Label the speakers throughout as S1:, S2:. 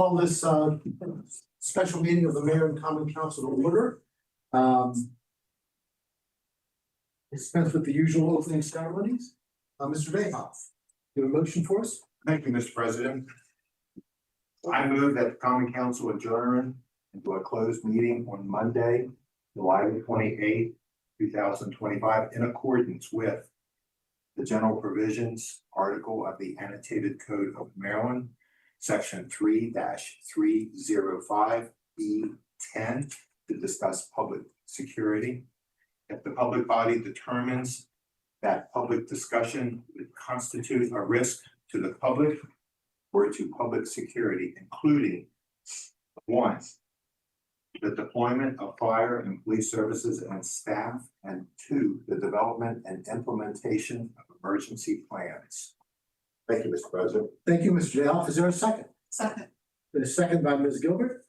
S1: Call this special meeting of the Mayor and Common Council to order. Dispense with the usual opening ceremonies. Mr. Bayhoff, you have a motion for us?
S2: Thank you, Mr. President. I move that the Common Council adjourn into a closed meeting on Monday, July 28th, 2025, in accordance with the general provisions article of the Annotated Code of Maryland, section 3-305B10, to discuss public security. If the public body determines that public discussion would constitute a risk to the public or to public security, including 1, the deployment of fire and police services and staff, and 2, the development and implementation of emergency plans. Thank you, Mr. President.
S1: Thank you, Mr. Bayhoff. Is there a second?
S3: Second.
S1: A second by Ms. Gilbert.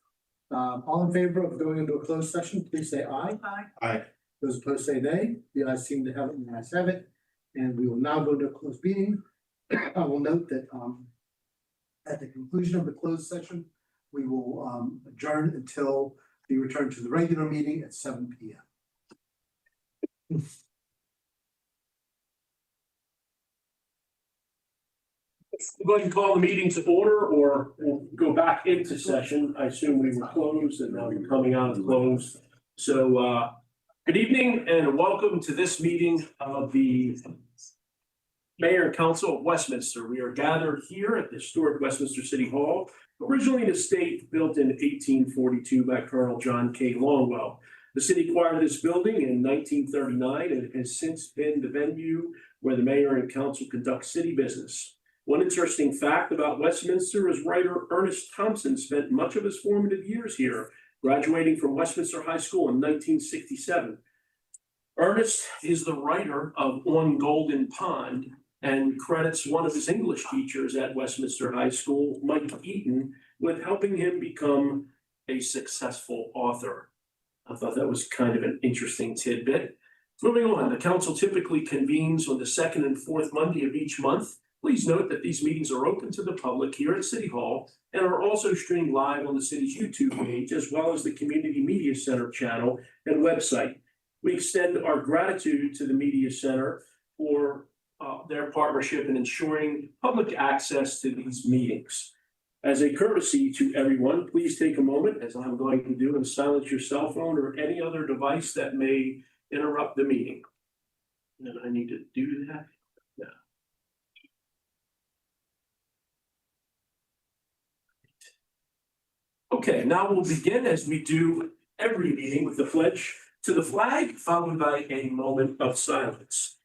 S1: All in favor of going into a closed session, please say aye.
S3: Aye.
S2: Aye.
S1: Those opposed say nay. The ayes seem to have it, and the ayes have it. And we will now go to a closed meeting. I will note that at the conclusion of the closed session, we will adjourn until we return to the regular meeting at 7 p.m.
S4: We're going to call the meeting to order, or we'll go back into session. I assume we were closed and now we're coming out of closed. So good evening and welcome to this meeting of the Mayor and Council of Westminster. We are gathered here at the historic Westminster City Hall, originally an estate built in 1842 by Colonel John K. Longwell. The city acquired this building in 1939 and it has since been the venue where the mayor and council conduct city business. One interesting fact about Westminster is writer Ernest Thompson spent much of his formative years here, graduating from Westminster High School in 1967. Ernest is the writer of On Golden Pond and credits one of his English teachers at Westminster High School, Mike Eaton, with helping him become a successful author. I thought that was kind of an interesting tidbit. Moving on, the council typically convenes on the second and fourth Monday of each month. Please note that these meetings are open to the public here at City Hall and are also streamed live on the city's YouTube page, as well as the Community Media Center channel and website. We extend our gratitude to the Media Center for their partnership in ensuring public access to these meetings. As a courtesy to everyone, please take a moment, as I'm going to do, and silence your cell phone or any other device that may interrupt the meeting. And I need to do that. Yeah. Okay, now we'll begin as we do every meeting with the pledge to the flag, followed by a moment of silence.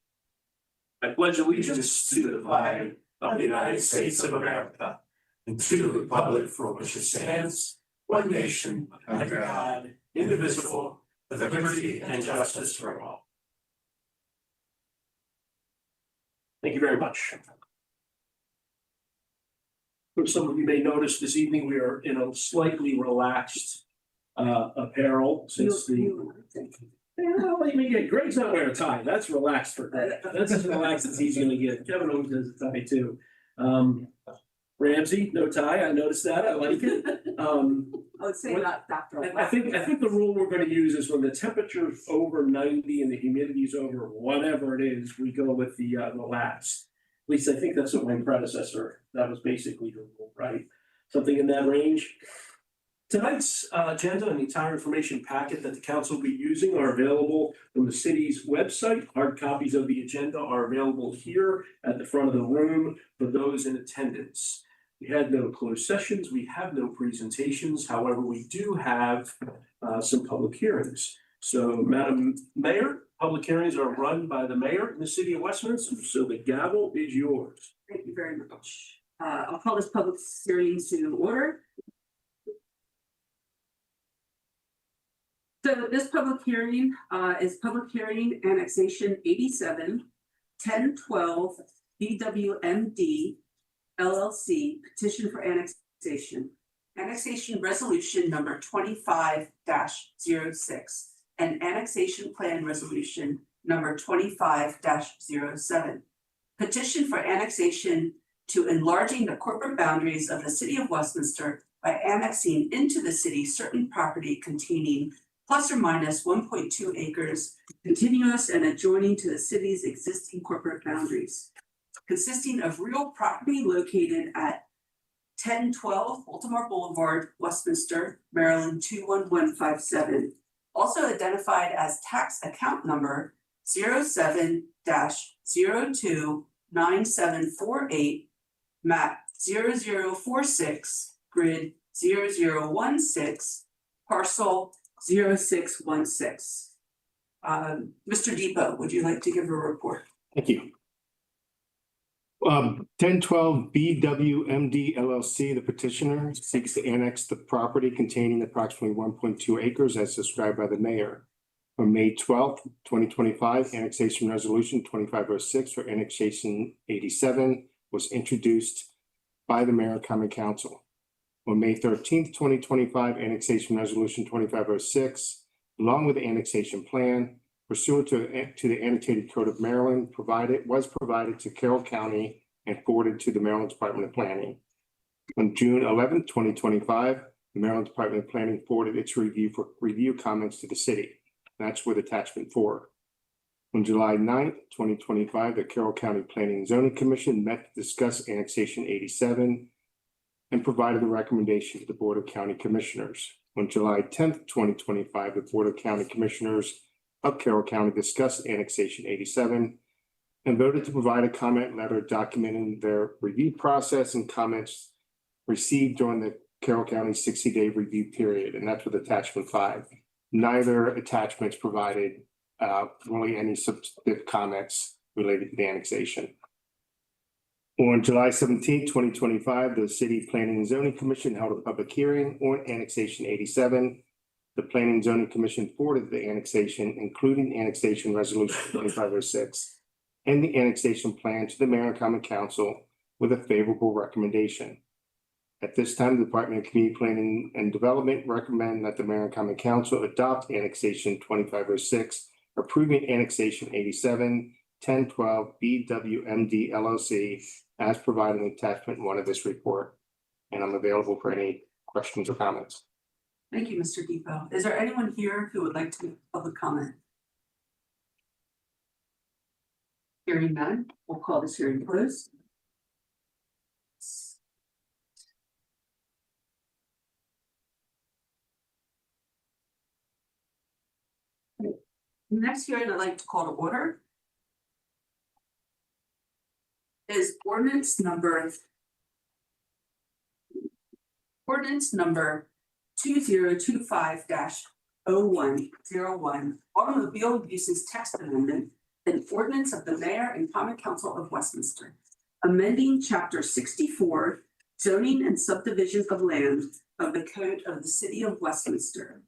S4: I pledge allegiance to the flag of the United States of America and to the republic for which it stands, one nation, under God, indivisible, with liberty and justice for all. Thank you very much. Some of you may notice this evening we are in a slightly relaxed apparel since Greg's not wearing a tie. That's relaxed for Greg. That's as relaxed as he's gonna get. Kevin always has a tie too. Ramsey, no tie. I noticed that. I like it.
S3: I would say not Dr.
S4: I think the rule we're going to use is when the temperature's over 90 and the humidity's over whatever it is, we go with the last. At least I think that's what my predecessor, that was basically the rule, right? Something in that range. Tonight's agenda and the entire information packet that the council will be using are available from the city's website. Hard copies of the agenda are available here at the front of the room for those in attendance. We had no closed sessions. We have no presentations. However, we do have some public hearings. So, Madam Mayor, public hearings are run by the mayor in the city of Westminster. So the gavel is yours.
S3: Thank you very much. I'll call this public hearing to order. So this public hearing is public hearing annexation 87-1012 BWMD LLC petition for annexation. Annexation resolution number 25-06 and annexation plan resolution number 25-07. Petition for annexation to enlarging the corporate boundaries of the city of Westminster by annexing into the city certain property containing plus or minus 1.2 acres contiguous and adjoining to the city's existing corporate boundaries, consisting of real property located at 1012 Baltimore Boulevard, Westminster, Maryland 21157, also identified as tax account number 07-029748, map 0046, grid 0016, parcel 0616. Mr. Depot, would you like to give a report?
S5: Thank you. 1012 BWMD LLC, the petitioner seeks to annex the property containing approximately 1.2 acres as described by the mayor. On May 12th, 2025, annexation resolution 2506 for annexation 87 was introduced by the mayor and common council. On May 13th, 2025, annexation resolution 2506, along with the annexation plan, pursuant to the annotated code of Maryland, was provided to Carroll County and forwarded to the Maryland Department of Planning. On June 11th, 2025, the Maryland Department of Planning forwarded its review comments to the city. That's with attachment 4. On July 9th, 2025, the Carroll County Planning and Zoning Commission met to discuss annexation 87 and provided a recommendation to the Board of County Commissioners. On July 10th, 2025, the Board of County Commissioners of Carroll County discussed annexation 87 and voted to provide a comment letter documenting their review process and comments received during the Carroll County 60-day review period, and that's with attachment 5. Neither attachments provided really any substantive comments related to the annexation. On July 17th, 2025, the City Planning and Zoning Commission held a public hearing on annexation 87. The Planning and Zoning Commission forwarded the annexation, including annexation resolution 2506 and the annexation plan to the Mayor and Common Council with a favorable recommendation. At this time, the Department of Community Planning and Development recommend that the Mayor and Common Council adopt annexation 2506, approving annexation 87, 1012 BWMD LLC as provided in attachment 1 of this report. And I'm available for any questions or comments.
S3: Thank you, Mr. Depot. Is there anyone here who would like to make public comment? Hearing none, we'll call this hearing closed. The next hearing I'd like to call to order is ordinance number 2025-0101, automobile uses text amendment, an ordinance of the Mayor and Common Council of Westminster, amending Chapter 64, zoning and subdivision of land of the Code of the City of Westminster.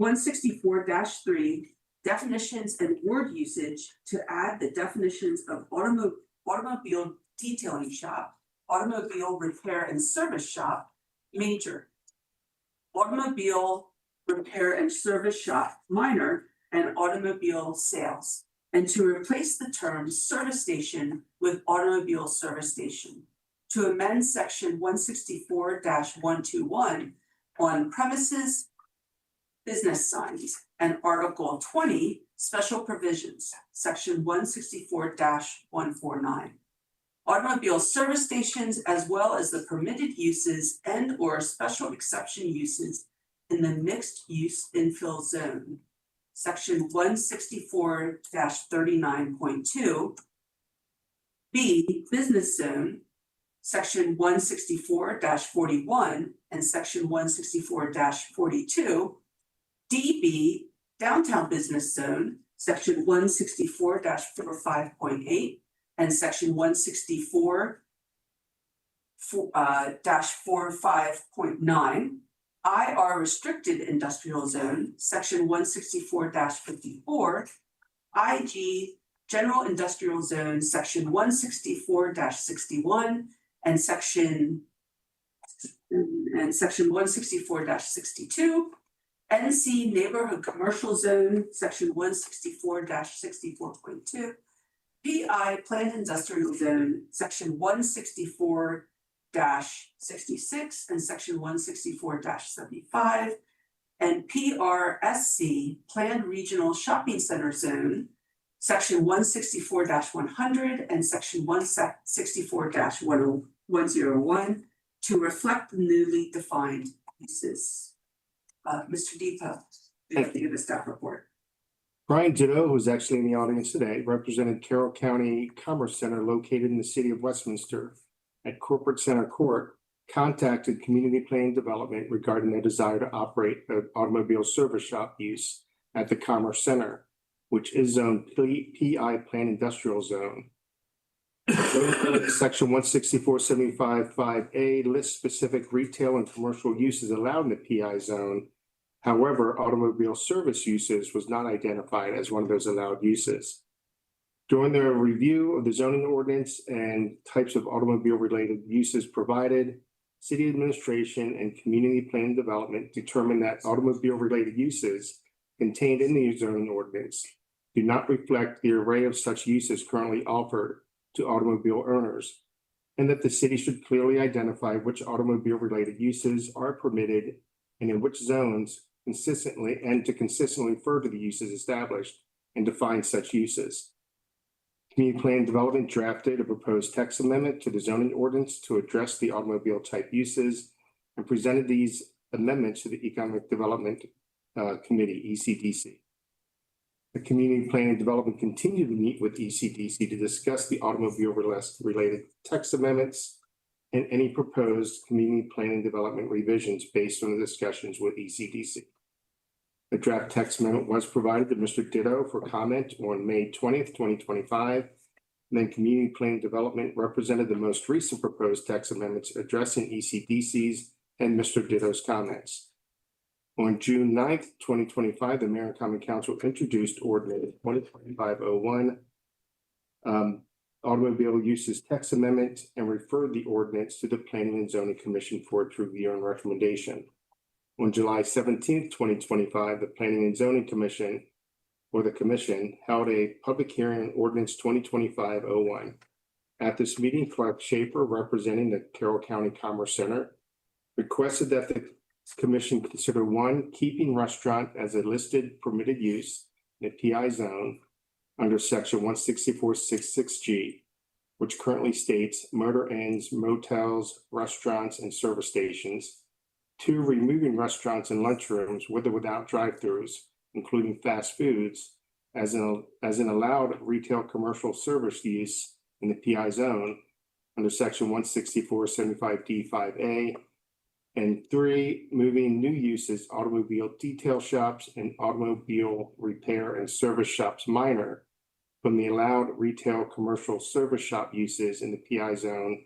S3: 164-3, definitions and word usage to add the definitions of automobile detailing shop, automobile repair and service shop, major, automobile repair and service shop, minor, and automobile sales, and to replace the term service station with automobile service station, to amend section 164-121 on premises business signs, and Article 20, special provisions, section 164-149. Automobile service stations, as well as the permitted uses and or special exception uses in the mixed use infill zone, section 164-39.2. B, business zone, section 164-41 and section 164-42. DB, downtown business zone, section 164-45.8 and section 164-45.9. IR restricted industrial zone, section 164-54. IG general industrial zone, section 164-61 and section 164-62. NC neighborhood commercial zone, section 164-64.2. PI planned industrial zone, section 164-65 66 and section 164-75. And PRSC, Planned Regional Shopping Center Zone, section 164-100 and section 164-101 to reflect the newly defined uses. Mr. Depot, you have to give a staff report.
S5: Brian Ditto, who is actually in the audience today, represented Carroll County Commerce Center located in the city of Westminster at Corporate Center Court, contacted Community Planning Development regarding their desire to operate an automobile service shop use at the Commerce Center, which is zone PI Plan Industrial Zone. Section 164.75.5A lists specific retail and commercial uses allowed in the PI zone. However, automobile service uses was not identified as one of those allowed uses. During their review of the zoning ordinance and types of automobile-related uses provided, City Administration and Community Planning Development determined that automobile-related uses contained in the zoning ordinance do not reflect the array of such uses currently offered to automobile owners, and that the city should clearly identify which automobile-related uses are permitted and in which zones consistently further the uses established and define such uses. Community Plan Development drafted a proposed text amendment to the zoning ordinance to address the automobile type uses and presented these amendments to the Economic Development Committee, ECDC. The Community Planning Development continued to meet with ECDC to discuss the automobile-related text amendments and any proposed community planning development revisions based on the discussions with ECDC. The draft text amendment was provided to Mr. Ditto for comment on May 20th, 2025. And then Community Planning Development represented the most recent proposed text amendments addressing ECDC's and Mr. Ditto's comments. On June 9th, 2025, the Mayor and Common Council introduced Ordinance 2025-01, Automobile Uses Text Amendment, and referred the ordinance to the Planning and Zoning Commission for its review and recommendation. On July 17th, 2025, the Planning and Zoning Commission, or the Commission, held a public hearing on Ordinance 2025-01. At this meeting, Clark Schaefer, representing the Carroll County Commerce Center, requested that the Commission consider one, keeping restaurant as a listed permitted use in the PI zone under section 164.66G, which currently states motor inns, motels, restaurants, and service stations. Two, removing restaurants and lunchrooms with or without drive-throughs, including fast foods, as an allowed retail commercial service use in the PI zone under section 164.75D5A. And three, moving new uses, automobile detail shops and automobile repair and service shops minor, from the allowed retail commercial service shop uses in the PI zone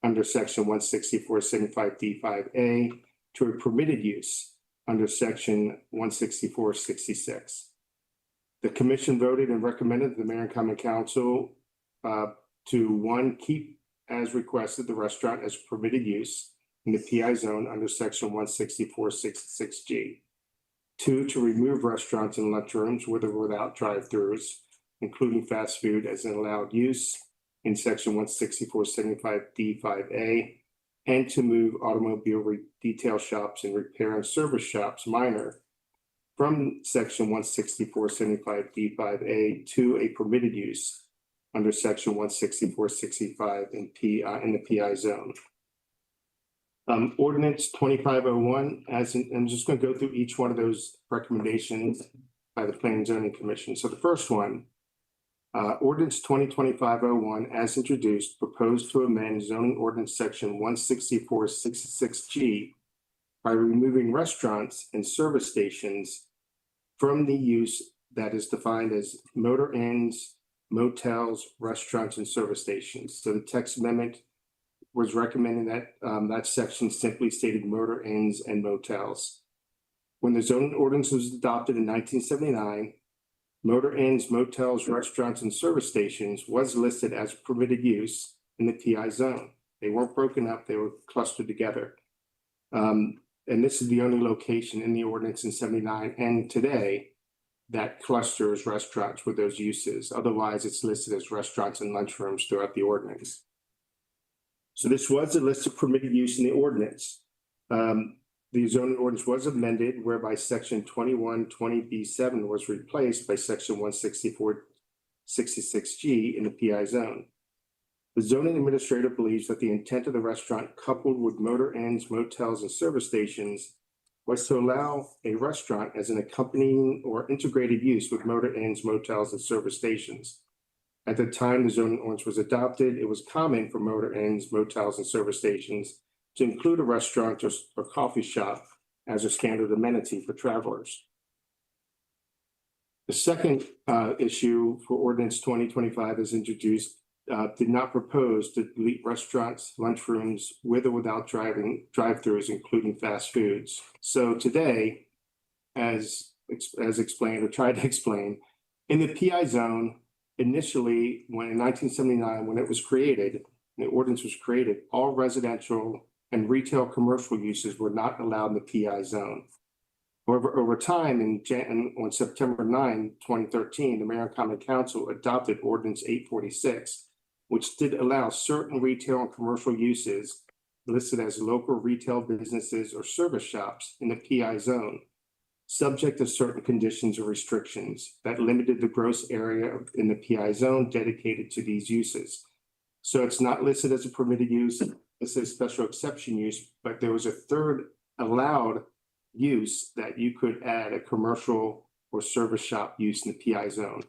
S5: under section 164.75D5A to a permitted use under section 164.66. The Commission voted and recommended the Mayor and Common Council to one, keep as requested the restaurant as permitted use in the PI zone under section 164.66G. Two, to remove restaurants and lunchrooms with or without drive-throughs, including fast food as an allowed use in section 164.75D5A, and to move automobile detail shops and repair and service shops minor from section 164.75D5A to a permitted use under section 164.65 in the PI zone. Ordinance 2501, I'm just going to go through each one of those recommendations by the Planning and Zoning Commission. So the first one, Ordinance 2025-01, as introduced, proposed to amend zoning ordinance section 164.66G by removing restaurants and service stations from the use that is defined as motor inns, motels, restaurants, and service stations. So the text amendment was recommending that that section simply stated motor inns and motels. When the zoning ordinance was adopted in 1979, motor inns, motels, restaurants, and service stations was listed as permitted use in the PI zone. They weren't broken up, they were clustered together. And this is the only location in the ordinance in 79 and today that clusters restaurants with those uses. Otherwise, it's listed as restaurants and lunchrooms throughout the ordinance. So this was a list of permitted use in the ordinance. The zoning ordinance was amended whereby section 2120B7 was replaced by section 16466G in the PI zone. The zoning administrator believes that the intent of the restaurant coupled with motor inns, motels, and service stations was to allow a restaurant as an accompanying or integrated use with motor inns, motels, and service stations. At the time the zoning ordinance was adopted, it was common for motor inns, motels, and service stations to include a restaurant or coffee shop as a standard amenity for travelers. The second issue for ordinance 2025 is introduced, did not propose to delete restaurants, lunchrooms with or without drive-throughs, including fast foods. So today, as explained or tried to explain, in the PI zone, initially, when in 1979, when it was created, the ordinance was created, all residential and retail commercial uses were not allowed in the PI zone. However, over time, on September 9, 2013, the Mayor and Common Council adopted Ordinance 846, which did allow certain retail and commercial uses listed as local retail businesses or service shops in the PI zone, subject to certain conditions or restrictions that limited the gross area in the PI zone dedicated to these uses. So it's not listed as a permitted use, it's a special exception use, but there was a third allowed use that you could add a commercial or service shop use in the PI zone.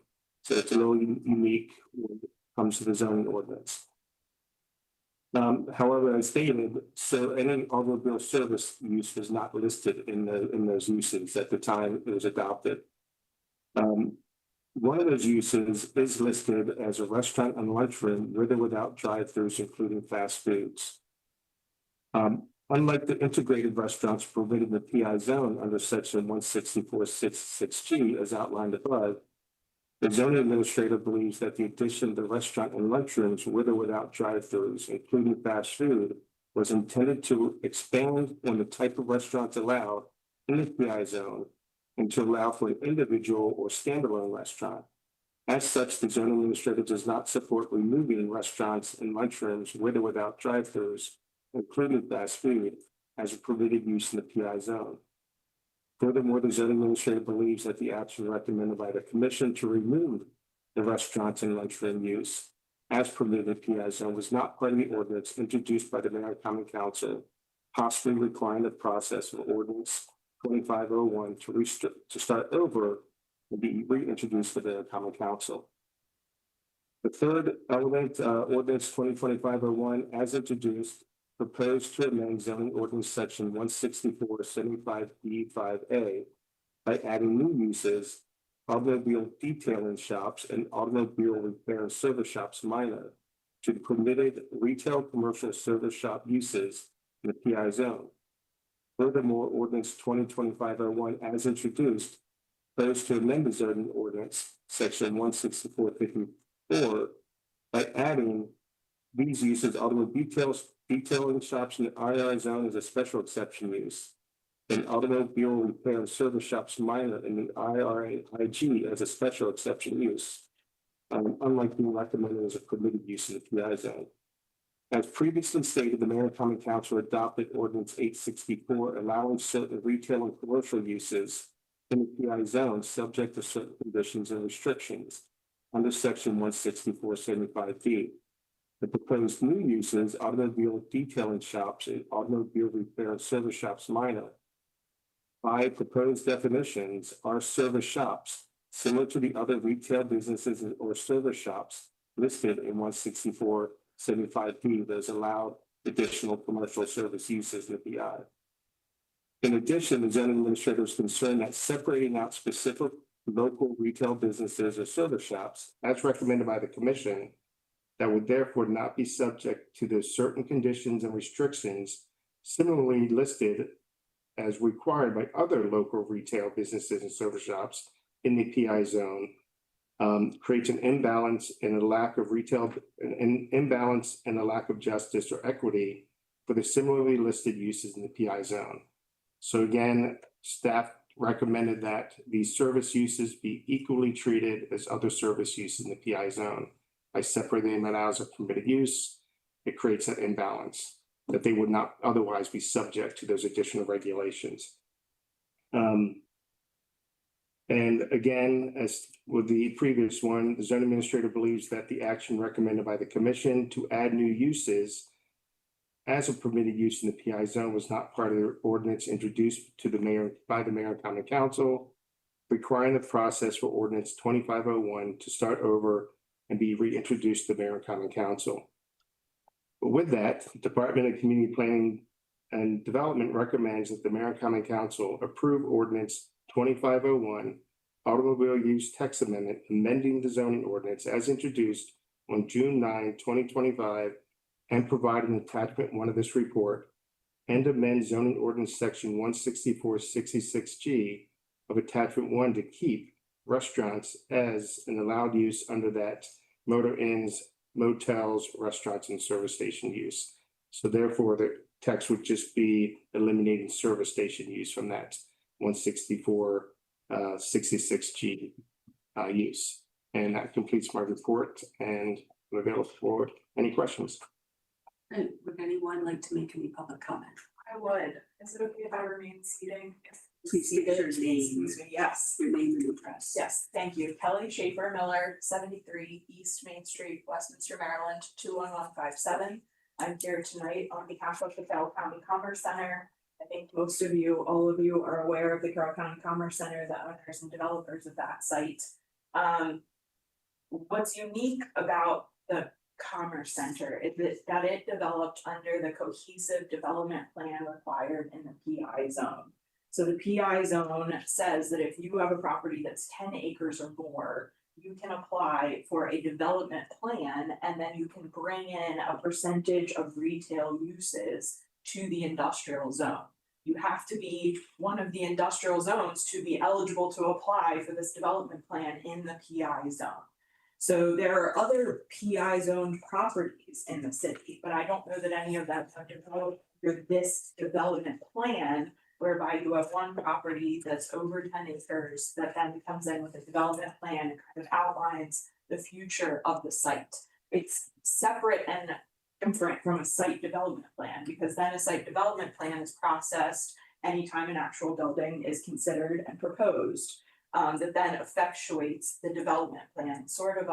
S5: So it's really unique when it comes to the zoning ordinance. However, as stated, so any automobile service use was not listed in those uses at the time it was adopted. One of those uses is listed as a restaurant and lunchroom with or without drive-throughs, including fast foods. Unlike the integrated restaurants permitted in the PI zone under section 16466G as outlined above, the zoning administrator believes that the addition of the restaurant and lunchrooms with or without drive-throughs, including fast food, was intended to expand on the type of restaurants allowed in the PI zone and to allow for an individual or standalone restaurant. As such, the zoning administrator does not support removing restaurants and lunchrooms with or without drive-throughs, including fast food, as a permitted use in the PI zone. Furthermore, the zoning administrator believes that the action recommended by the commission to remove the restaurants and lunchroom use as permitted in the PI zone was not part of the ordinance introduced by the Mayor and Common Council, possibly requiring the process of ordinance 2501 to start over and be reintroduced to the Common Council. The third element, ordinance 2025-01, as introduced, proposed to amend zoning ordinance section 16475B5A by adding new uses, automobile detailing shops and automobile repair and service shops minor to the permitted retail commercial service shop uses in the PI zone. Furthermore, ordinance 2025-01 as introduced proposed to amend the zoning ordinance section 16454 by adding these uses, automobile detailing shops in the II zone as a special exception use, and automobile repair and service shops minor in the IRA-IG as a special exception use, unlike being recommended as a permitted use in the PI zone. As previously stated, the Mayor and Common Council adopted Ordinance 864, allowing certain retail and commercial uses in the PI zone subject to certain conditions and restrictions under section 16475B. The proposed new uses, automobile detailing shops and automobile repair and service shops minor, by proposed definitions, are service shops similar to the other retail businesses or service shops listed in 16475B that has allowed additional commercial service uses in the PI. In addition, the zoning administrator is concerned that separating out specific local retail businesses or service shops, as recommended by the commission, that would therefore not be subject to the certain conditions and restrictions similarly listed as required by other local retail businesses and service shops in the PI zone, creates an imbalance and a lack of imbalance and a lack of justice or equity for the similarly listed uses in the PI zone. So again, staff recommended that these service uses be equally treated as other service uses in the PI zone by separating them out as a permitted use it creates an imbalance that they would not otherwise be subject to those additional regulations. And again, as with the previous one, the zone administrator believes that the action recommended by the commission to add new uses as a permitted use in the PI zone was not part of the ordinance introduced to the mayor by the mayor and common council, requiring the process for ordinance 2501 to start over and be reintroduced to the mayor and common council. But with that, Department of Community Planning and Development recommends that the mayor and common council approve ordinance 2501, automobile use text amendment, amending the zoning ordinance as introduced on June 9, 2025, and provide an attachment one of this report, and amend zoning ordinance section 16466G of attachment 1 to keep restaurants as an allowed use under that motor inns, motels, restaurants, and service station use. So therefore, the text would just be eliminating service station use from that 16466G use. And that completes my report, and I'm available for any questions.
S3: And would anyone like to make any public comment?
S6: I would. Is it okay if I remain seating?
S3: Please give your name,
S6: Excuse me, yes.
S3: your name and address.
S6: Yes, thank you. Kelly Schaefer Miller, 73 East Main Street, Westminster, Maryland, 21157. I'm here tonight on behalf of the Carroll County Commerce Center. I think most of you, all of you are aware of the Carroll County Commerce Center, the owners and developers of that site. What's unique about the Commerce Center is that it developed under the cohesive development plan required in the PI zone. So the PI zone says that if you have a property that's 10 acres or more, you can apply for a development plan, and then you can bring in a percentage of retail uses to the industrial zone. You have to be one of the industrial zones to be eligible to apply for this development plan in the PI zone. So there are other PI zoned properties in the city, but I don't know that any of them have developed for this development plan, whereby you have one property that's over 10 acres that then comes in with a development plan and kind of outlines the future of the site. It's separate and different from a site development plan, because then a site development plan is processed anytime an actual building is considered and proposed. That then effectuates the development plan. Sort of,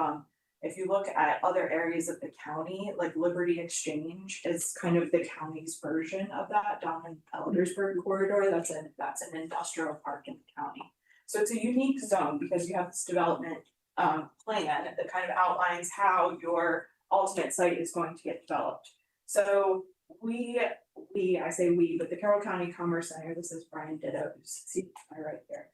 S6: if you look at other areas of the county, like Liberty Exchange is kind of the county's version of that, down in Eldersburg corridor. That's an industrial park in the county. So it's a unique zone because you have this development plan that kind of outlines how your ultimate site is going to get developed. So I say we, but the Carroll County Commerce Center, this is Brian Ditto, see my right there,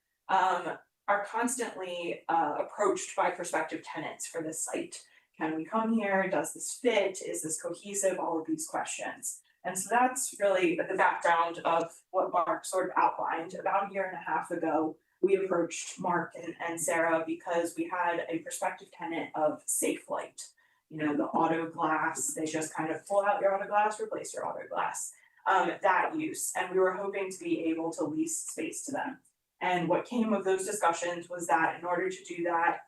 S6: are constantly approached by prospective tenants for this site. Can we come here? Does this fit? Is this cohesive? All of these questions. And so that's really the background of what Mark sort of outlined. About a year and a half ago, we approached Mark and Sarah because we had a prospective tenant of Safe Light. You know, the auto glass, they just kind of pull out your auto glass, replace your auto glass, that use. And we were hoping to be able to lease space to them. And what came of those discussions was that in order to do that,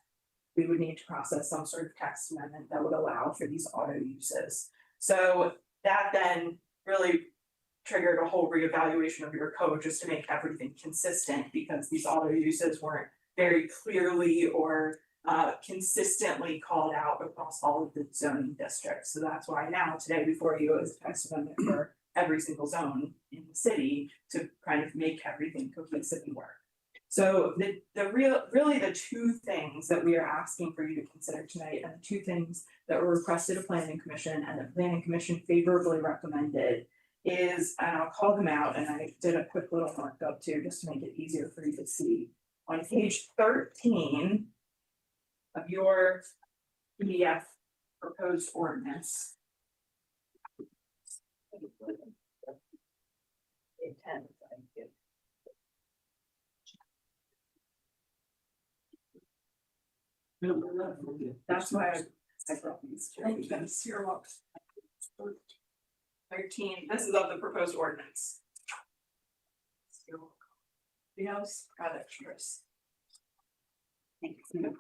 S6: we would need to process some sort of text amendment that would allow for these auto uses. So that then really triggered a whole reevaluation of your code just to make everything consistent, because these auto uses weren't very clearly or consistently called out across all of the zoning districts. So that's why now today before you is a text amendment for every single zone in the city to kind of make everything cohesively work. So really the two things that we are asking for you to consider tonight, and the two things that were requested of Planning Commission and the Planning Commission favorably recommended is, and I'll call them out, and I did a quick little markup too, just to make it easier for you to see. On page 13 of your PDF proposed ordinance. That's why I brought these two. You're welcome. 13, this is of the proposed ordinance. Yes, got it, yours. Thank you.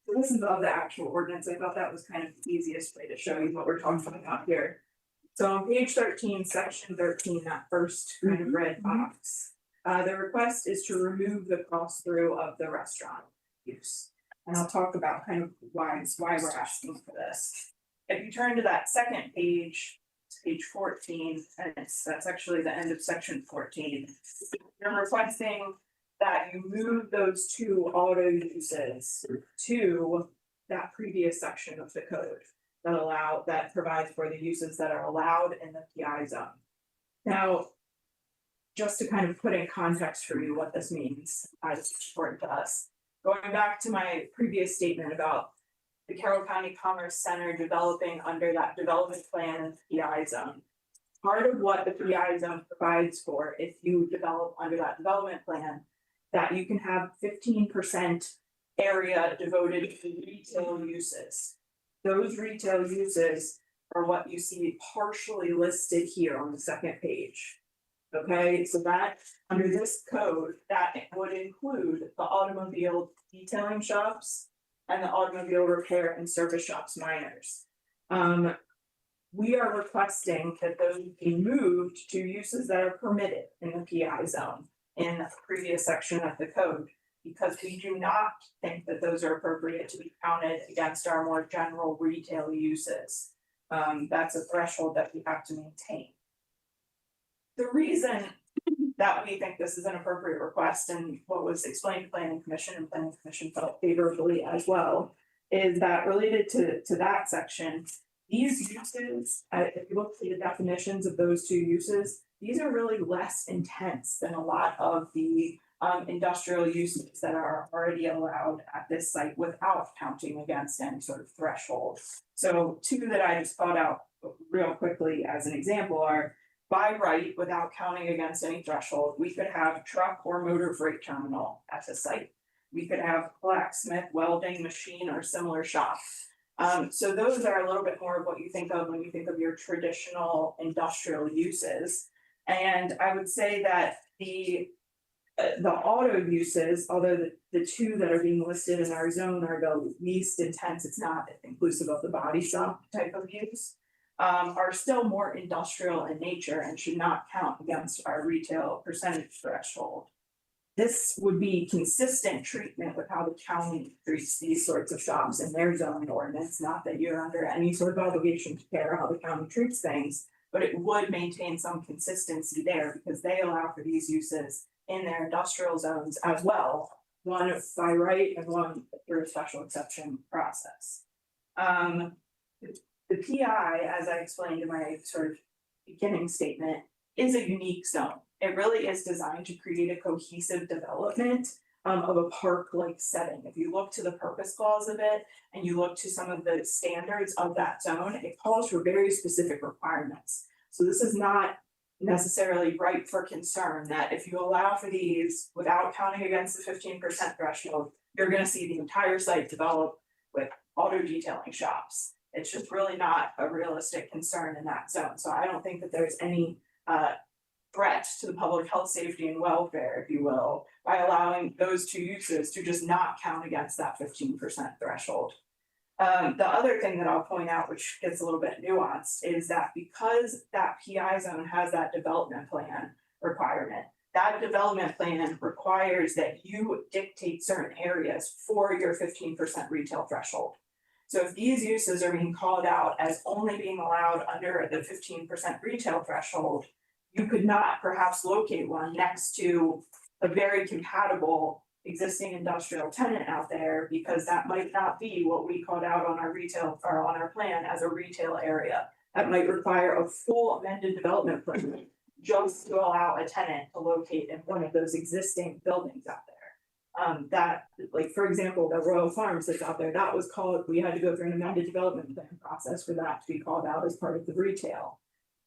S6: So this is of the actual ordinance. I thought that was kind of the easiest way to show you what we're talking about here. So on page 13, section 13, that first kind of red box. The request is to remove the cross through of the restaurant use. And I'll talk about kind of why we're asking for this. If you turn to that second page, it's page 14, and that's actually the end of section 14. You're requesting that you move those two auto uses to that previous section of the code that provides for the uses that are allowed in the PI zone. Now, just to kind of put in context for you what this means, as it's important to us. Going back to my previous statement about the Carroll County Commerce Center developing under that development plan in the PI zone. Part of what the PI zone provides for, if you develop under that development plan, that you can have 15% area devoted to retail uses. Those retail uses are what you see partially listed here on the second page. Okay, so that under this code, that would include the automobile detailing shops and the automobile repair and service shops minors. We are requesting that those be moved to uses that are permitted in the PI zone in the previous section of the code, because we do not think that those are appropriate to be counted against our more general retail uses. That's a threshold that we have to maintain. The reason that we think this is an appropriate request, and what was explained to Planning Commission, and Planning Commission felt favorably as well, is that related to that section, these uses, if you look at the definitions of those two uses, these are really less intense than a lot of the industrial uses that are already allowed at this site without counting against any sort of threshold. So two that I just thought out real quickly as an example are, by right, without counting against any threshold, we could have truck or motor freight terminal at the site. We could have blacksmith, welding, machine, or similar shop. So those are a little bit more of what you think of when you think of your traditional industrial uses. And I would say that the auto uses, although the two that are being listed in our zone are the least intense, it's not inclusive of the body shop type of use, are still more industrial in nature and should not count against our retail percentage threshold. This would be consistent treatment with how the county treats these sorts of shops in their zoning ordinance, not that you're under any sort of obligation to care how the county treats things, but it would maintain some consistency there because they allow for these uses in their industrial zones as well, one by right and one through a special exception process. The PI, as I explained in my sort of beginning statement, is a unique zone. It really is designed to create a cohesive development of a park-like setting. If you look to the purpose clause of it and you look to some of the standards of that zone, it calls for very specific requirements. So this is not necessarily ripe for concern that if you allow for these without counting against the 15% threshold, you're going to see the entire site develop with auto detailing shops. It's just really not a realistic concern in that zone. So I don't think that there's any threat to the public health, safety, and welfare, if you will, by allowing those two uses to just not count against that 15% threshold. The other thing that I'll point out, which gets a little bit nuanced, is that because that PI zone has that development plan requirement, that development plan requires that you dictate certain areas for your 15% retail threshold. So if these uses are being called out as only being allowed under the 15% retail threshold, you could not perhaps locate one next to a very compatible existing industrial tenant out there, because that might not be what we called out on our retail or on our plan as a retail area. That might require a full amended development plan just to allow a tenant to locate in one of those existing buildings out there. That, like, for example, the Royal Farms that's out there, that was called, we had to go through an amended development plan process for that to be called out as part of the retail.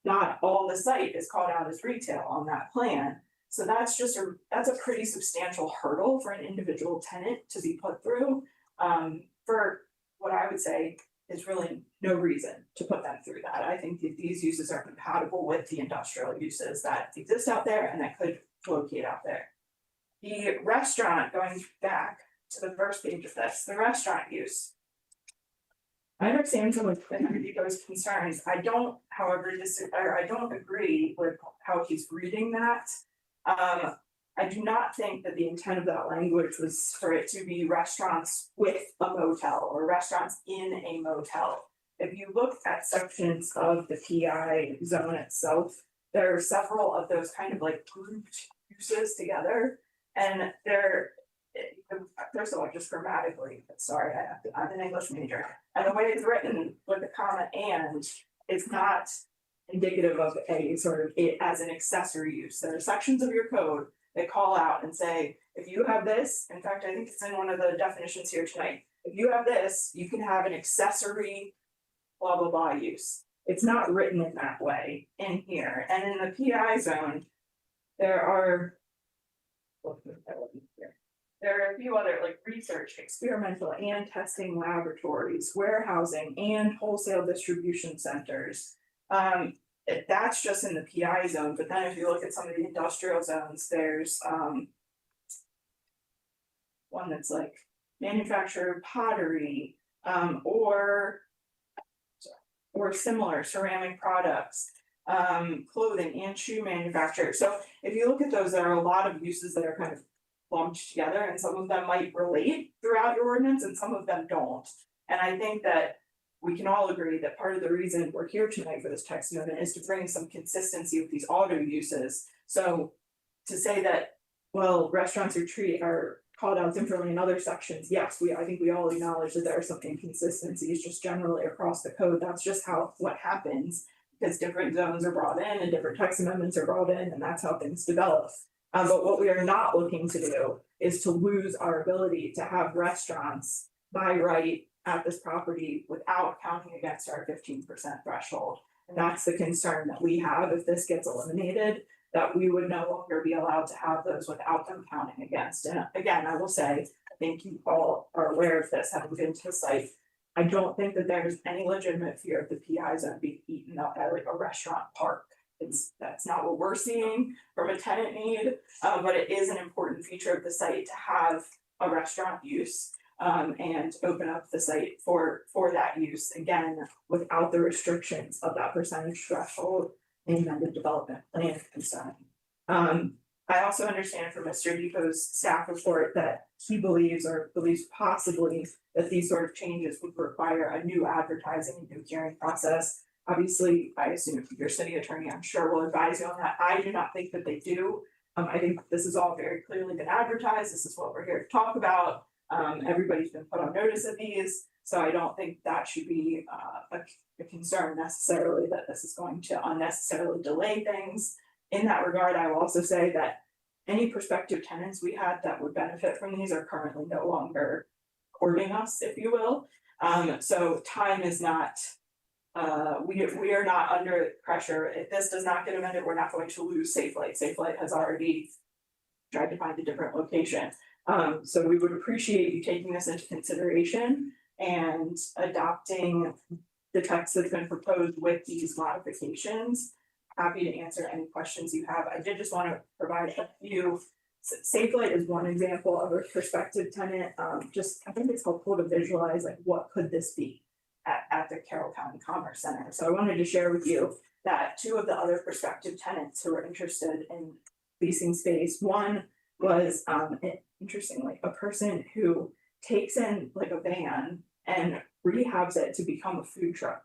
S6: Not all the site is called out as retail on that plan. So that's just that's a pretty substantial hurdle for an individual tenant to be put through, for what I would say is really no reason to put them through that. I think that these uses are compatible with the industrial uses that exist out there and that could locate out there. The restaurant, going back to the first page of this, the restaurant use. I understand some of those concerns. I don't, however, I don't agree with how he's reading that. I do not think that the intent of that language was for it to be restaurants with a motel or restaurants in a motel. If you look at sections of the PI zone itself, there are several of those kind of like grouped uses together. And they're, first of all, just grammatically, sorry, I'm an English major. And the way it's written with the comma and is not indicative of a sort of it as an accessory use. There are sections of your code that call out and say, if you have this, in fact, I think it's in one of the definitions here tonight. If you have this, you can have an accessory blah, blah, blah use. It's not written in that way in here. And in the PI zone, there are a few other like research, experimental and testing laboratories, warehousing and wholesale distribution centers. That's just in the PI zone, but then if you look at some of the industrial zones, there's one that's like manufacturer pottery, or similar ceramic products, clothing and shoe manufacturer. So if you look at those, there are a lot of uses that are kind of lumped together, and some of them might relate throughout your ordinance and some of them don't. And I think that we can all agree that part of the reason we're here tonight for this text amendment is to bring some consistency with these auto uses. So to say that, well, restaurants are called out differently in other sections, yes, I think we all acknowledge that there are some inconsistencies just generally across the code. That's just what happens, because different zones are brought in and different text amendments are brought in, and that's how things develop. But what we are not looking to do is to lose our ability to have restaurants by right at this property without counting against our 15% threshold. And that's the concern that we have if this gets eliminated, that we would no longer be allowed to have those without them counting against. And again, I will say, I think you all are aware of this, having been to the site. I don't think that there's any legitimate fear of the PI zone being eaten up by like a restaurant park. That's not what we're seeing from a tenant need, but it is an important feature of the site to have a restaurant use. And open up the site for that use, again, without the restrictions of that percentage threshold and the development plan concern. I also understand from Mr. Depot's staff report that he believes possibly that these sort of changes would require a new advertising and new hearing process. Obviously, I assume your city attorney, I'm sure, will advise you on that. I do not think that they do. I think this is all very clearly been advertised. This is what we're here to talk about. Everybody's been put on notice of these, so I don't think that should be a concern necessarily, that this is going to unnecessarily delay things. In that regard, I will also say that any prospective tenants we had that would benefit from these are currently no longer courting us, if you will. So time is not, we are not under pressure. If this does not get amended, we're not going to lose Safe Light. Safe Light has already tried to find a different location. So we would appreciate you taking this into consideration and adopting the text that's been proposed with these modifications. Happy to answer any questions you have. I did just want to provide a few. Safe Light is one example of a prospective tenant. I think it's helpful to visualize like what could this be at the Carroll County Commerce Center. So I wanted to share with you that two of the other prospective tenants who were interested in leasing space. One was interestingly a person who takes in like a van and rehabs it to become a food truck.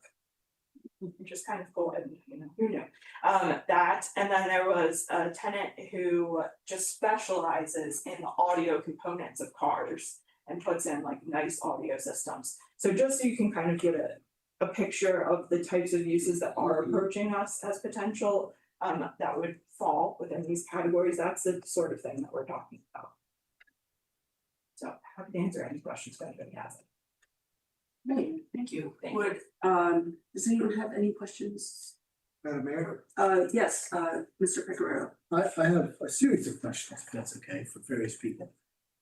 S6: Just kind of go ahead and who knew that. And then there was a tenant who just specializes in the audio components of cars and puts in like nice audio systems. So just so you can kind of get a picture of the types of uses that are approaching us as potential, that would fall within these categories. That's the sort of thing that we're talking about. So happy to answer any questions if anybody has it.
S3: Great, thank you.
S6: Thank you.
S3: Would, does anyone have any questions?
S1: Madam Mayor,
S3: Yes, Mr. Pecoraro.
S1: I have a series of questions, if that's okay, for various people.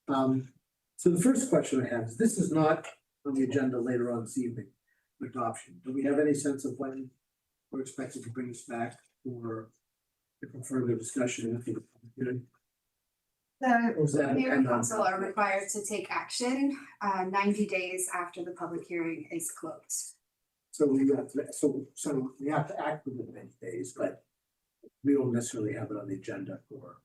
S1: So the first question I have is, this is not on the agenda later on this evening for adoption. Do we have any sense of when we're expected to bring this back for For further discussion, I think.
S7: The
S1: Was that
S7: mayor and
S1: depend on-
S7: council are required to take action 90 days after the public hearing is closed.
S1: So we have to, so we have to act within 90 days, but we don't necessarily have it on the agenda for.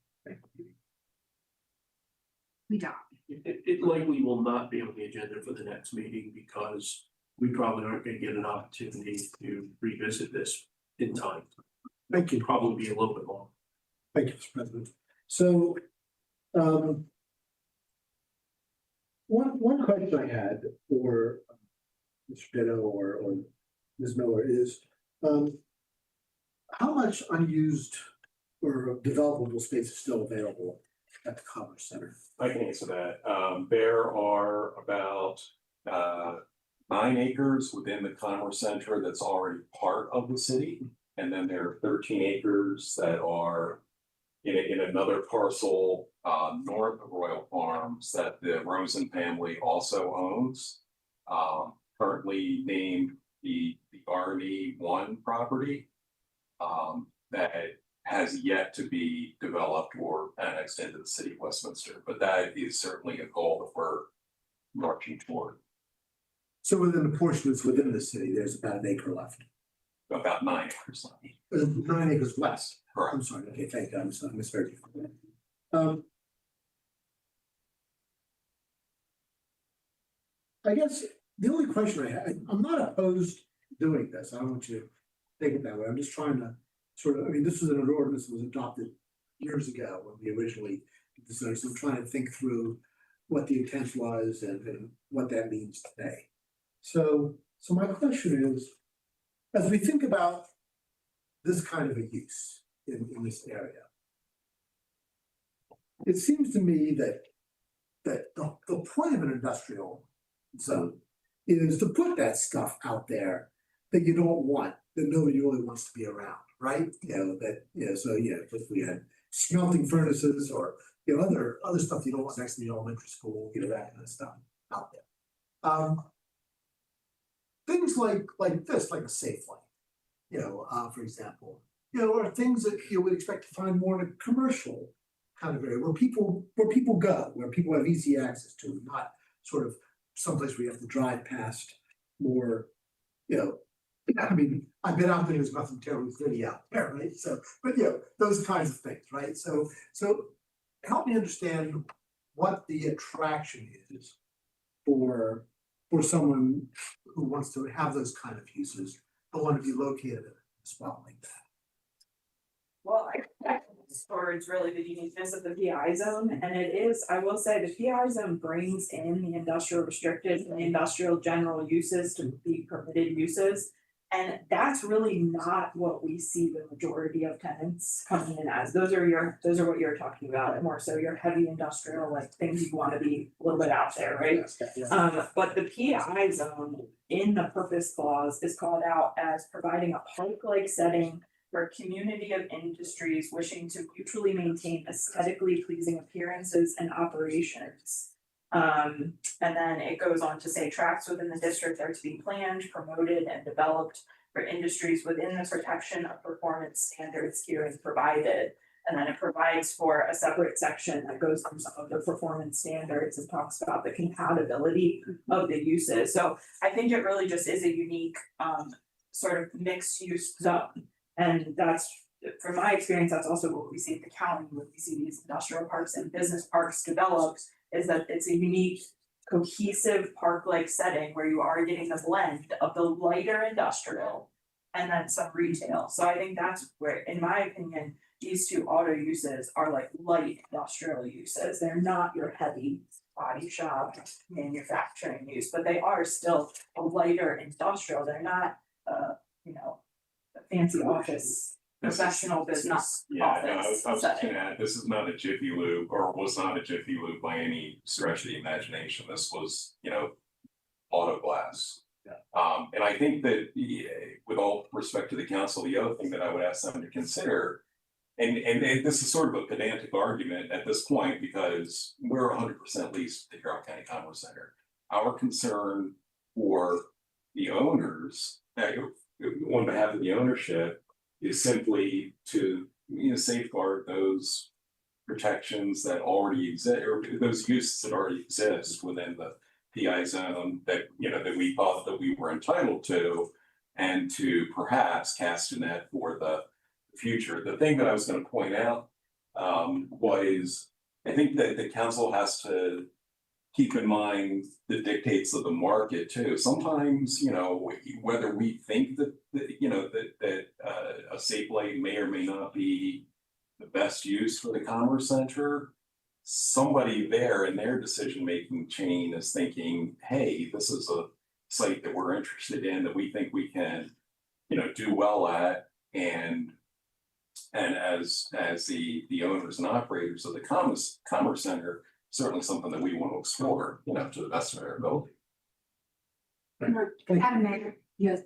S7: We don't.
S4: It likely will not be on the agenda for the next meeting because we probably aren't gonna get an opportunity to revisit this in time.
S1: Thank you.
S4: Probably be a little bit long.
S1: Thank you, Mr. President. So, one question I had for Mr. Ditto or Ms. Miller is, how much unused or developable space is still available at the Commerce Center?
S8: I can answer that. There are about 9 acres within the Commerce Center that's already part of the city. And then there are 13 acres that are in another parcel north of Royal Farms that the Rosen family also owns. Currently named the RE 1 property that has yet to be developed or annexed into the city of Westminster, but that is certainly a goal that we're marching toward.
S1: So within the portion that's within the city, there's about an acre left.
S8: About 9 acres left.
S1: 9 acres less.
S8: Correct.
S1: I'm sorry, okay, thank you, I misheard you. I guess the only question I had, I'm not opposed to doing this, I don't want you to think it that way, I'm just trying to sort of, I mean, this was an ordinance that was adopted years ago when we originally decided, so I'm trying to think through what the intent was and what that means today. So my question is, as we think about this kind of a use in this area, it seems to me that the point of an industrial zone is to put that stuff out there that you don't want, that nobody really wants to be around, right? If we had smelting furnaces or, other stuff you don't want next to the elementary school, that kind of stuff out there. Things like this, like a Safeway, for example, are things that you would expect to find more in a commercial kind of area where people go, where people have easy access to, not sort of someplace where you have to drive past more, I mean, I've been out there, there's nothing terribly pretty out there, right? So, but those kinds of things, right? So help me understand what the attraction is for someone who wants to have those kind of uses, but want to be located in a spot like that.
S6: Well, I towards really the uniqueness of the PI zone, and it is, I will say, the PI zone brings in the industrial restricted and the industrial general uses to be permitted uses. And that's really not what we see the majority of tenants coming in as. Those are what you're talking about, and more so your heavy industrial, like things you want to be a little bit out there, right? But the PI zone in the purpose clause is called out as providing a park-like setting for a community of industries wishing to mutually maintain aesthetically pleasing appearances and operations. And then it goes on to say tracts within the district are to be planned, promoted, and developed for industries within the protection of performance standards herein provided. And then it provides for a separate section that goes through some of the performance standards and talks about the compatibility of the uses. So I think it really just is a unique sort of mixed use zone. And that's, from my experience, that's also what we see at the county when we see these industrial parks and business parks developed, is that it's a unique, cohesive park-like setting where you are getting the blend of the lighter industrial and then some retail. So I think that's where, in my opinion, these two auto uses are like light industrial uses. They're not your heavy body shop manufacturing use, but they are still a lighter industrial. They're not, a fancy office, professional business office
S8: I was just
S6: setting.
S8: gonna add, this is not a Jiffy Lube, or was not a Jiffy Lube by any stretch of the imagination. This was, auto glass.
S1: Yeah.
S8: And I think that, with all respect to the council, the other thing that I would ask them to consider, and this is sort of a pedantic argument at this point, because we're 100% leased to the Carroll County Commerce Center. Our concern for the owners, on behalf of the ownership, is simply to safeguard those protections that already exist, or those uses that already exist within the PI zone that, that we thought that we were entitled to, and to perhaps cast a net for the future. The thing that I was going to point out was, I think that the council has to keep in mind the dictates of the market too. Sometimes, whether we think that a safe light may or may not be the best use for the commerce center, somebody there in their decision-making chain is thinking, hey, this is a site that we're interested in, that we think we can, do well at, and as the owners and operators of the commerce center, certainly something that we want to explore, to the best of our ability.
S7: Madam Mayor,
S3: Yes,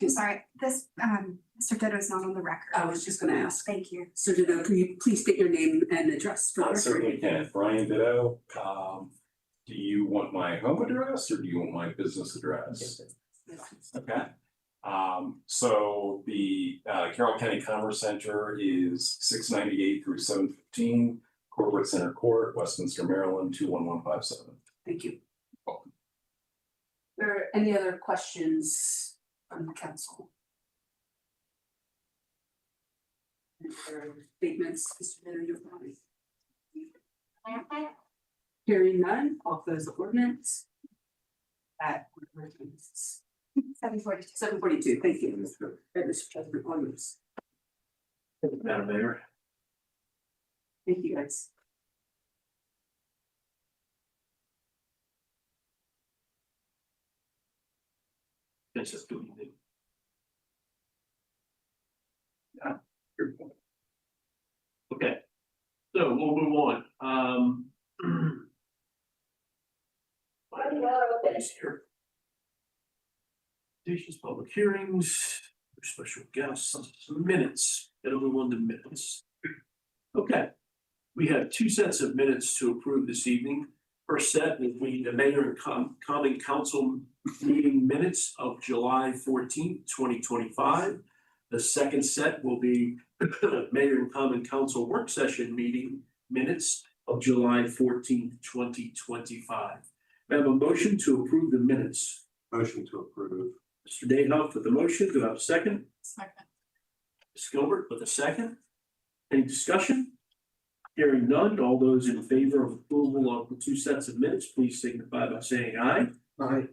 S7: sorry, this, Mr. Ditto is not on the record.
S3: I was just gonna ask.
S7: Thank you.
S3: So Ditto, can you please state your name and address for the
S8: I
S3: record?
S8: certainly can. Brian Ditto. Do you want my home address or do you want my business address? Okay. So the Carroll County Commerce Center is 698 through 715 Corporate Center Court, Westminster, Maryland, 21157.
S3: Thank you.
S8: Welcome.
S3: Are there any other questions from the council? Any other statements, Mr. Mayor, your body? Hearing none, I'll close the ordinance at
S7: 742.
S3: 7:42. Thank you, Mr. President, on this.
S4: Madam Mayor.
S3: Thank you, guys.
S4: That's just doing it. Yeah, good point. Okay, so we'll move on. Here. Stations, public hearings, special guests, minutes, it'll move on to minutes. Okay, we have two sets of minutes to approve this evening. First set will be the mayor and common council meeting minutes of July 14th, 2025. The second set will be mayor and common council work session meeting minutes of July 14th, 2025. We have a motion to approve the minutes.
S2: Motion to approve.
S4: Mr. Dayhoff with the motion. Do I have a second?
S6: Second.
S4: Ms. Gilbert with a second. Any discussion? Hearing none, all those in favor of approval of the two sets of minutes, please signify by saying aye.
S1: Aye.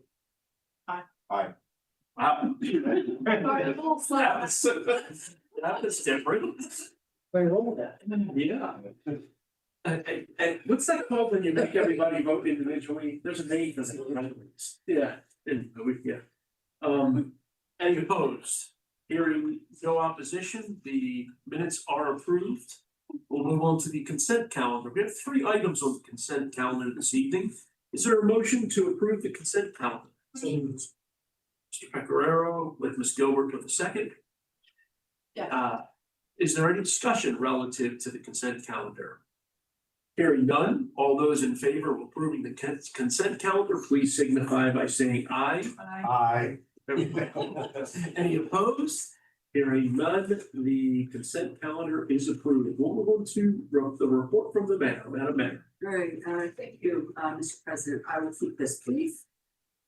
S2: Aye.
S4: That was different.
S1: Play roll.
S4: Yeah. And what's that called when you make everybody vote individually? There's a name for it. Yeah, any opposed? Hearing no opposition, the minutes are approved. We'll move on to the consent calendar. We have 3 items on the consent calendar this evening. Is there a motion to approve the consent calendar? Mr. Pecoraro with Ms. Gilbert with a second.
S6: Yeah.
S4: Is there any discussion relative to the consent calendar? Hearing none, all those in favor of approving the consent calendar, please signify by saying aye.
S2: Aye.
S4: Any opposed? Hearing none, the consent calendar is approved. We'll move on to the report from the mayor. Madam Mayor.
S3: All right, thank you, Mr. President. I will keep this brief.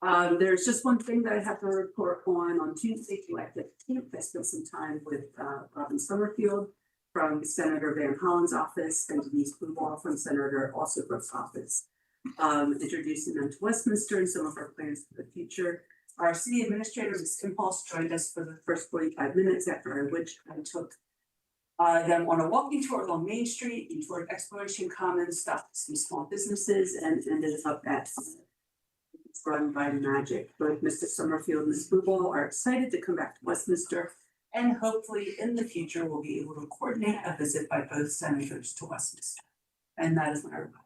S3: There's just one thing that I have to report on Tuesday, July 15th. I spent some time with Robin Summerfield from Senator Van Hollen's office and Denise Blueball from Senator Alsobrooke's office, introducing them to Westminster and some of our plans for the future. Our city administrator, Ms. Kim Hulse, joined us for the first 45 minutes, after which I took them on a walking tour along Main Street, and toured Exploration Commons, stopped some small businesses, and ended up at it's run by Magic. Both Mr. Summerfield and Ms. Blueball are excited to come back to Westminster, and hopefully in the future we'll be able to coordinate a visit by both senators to Westminster. And that is my report.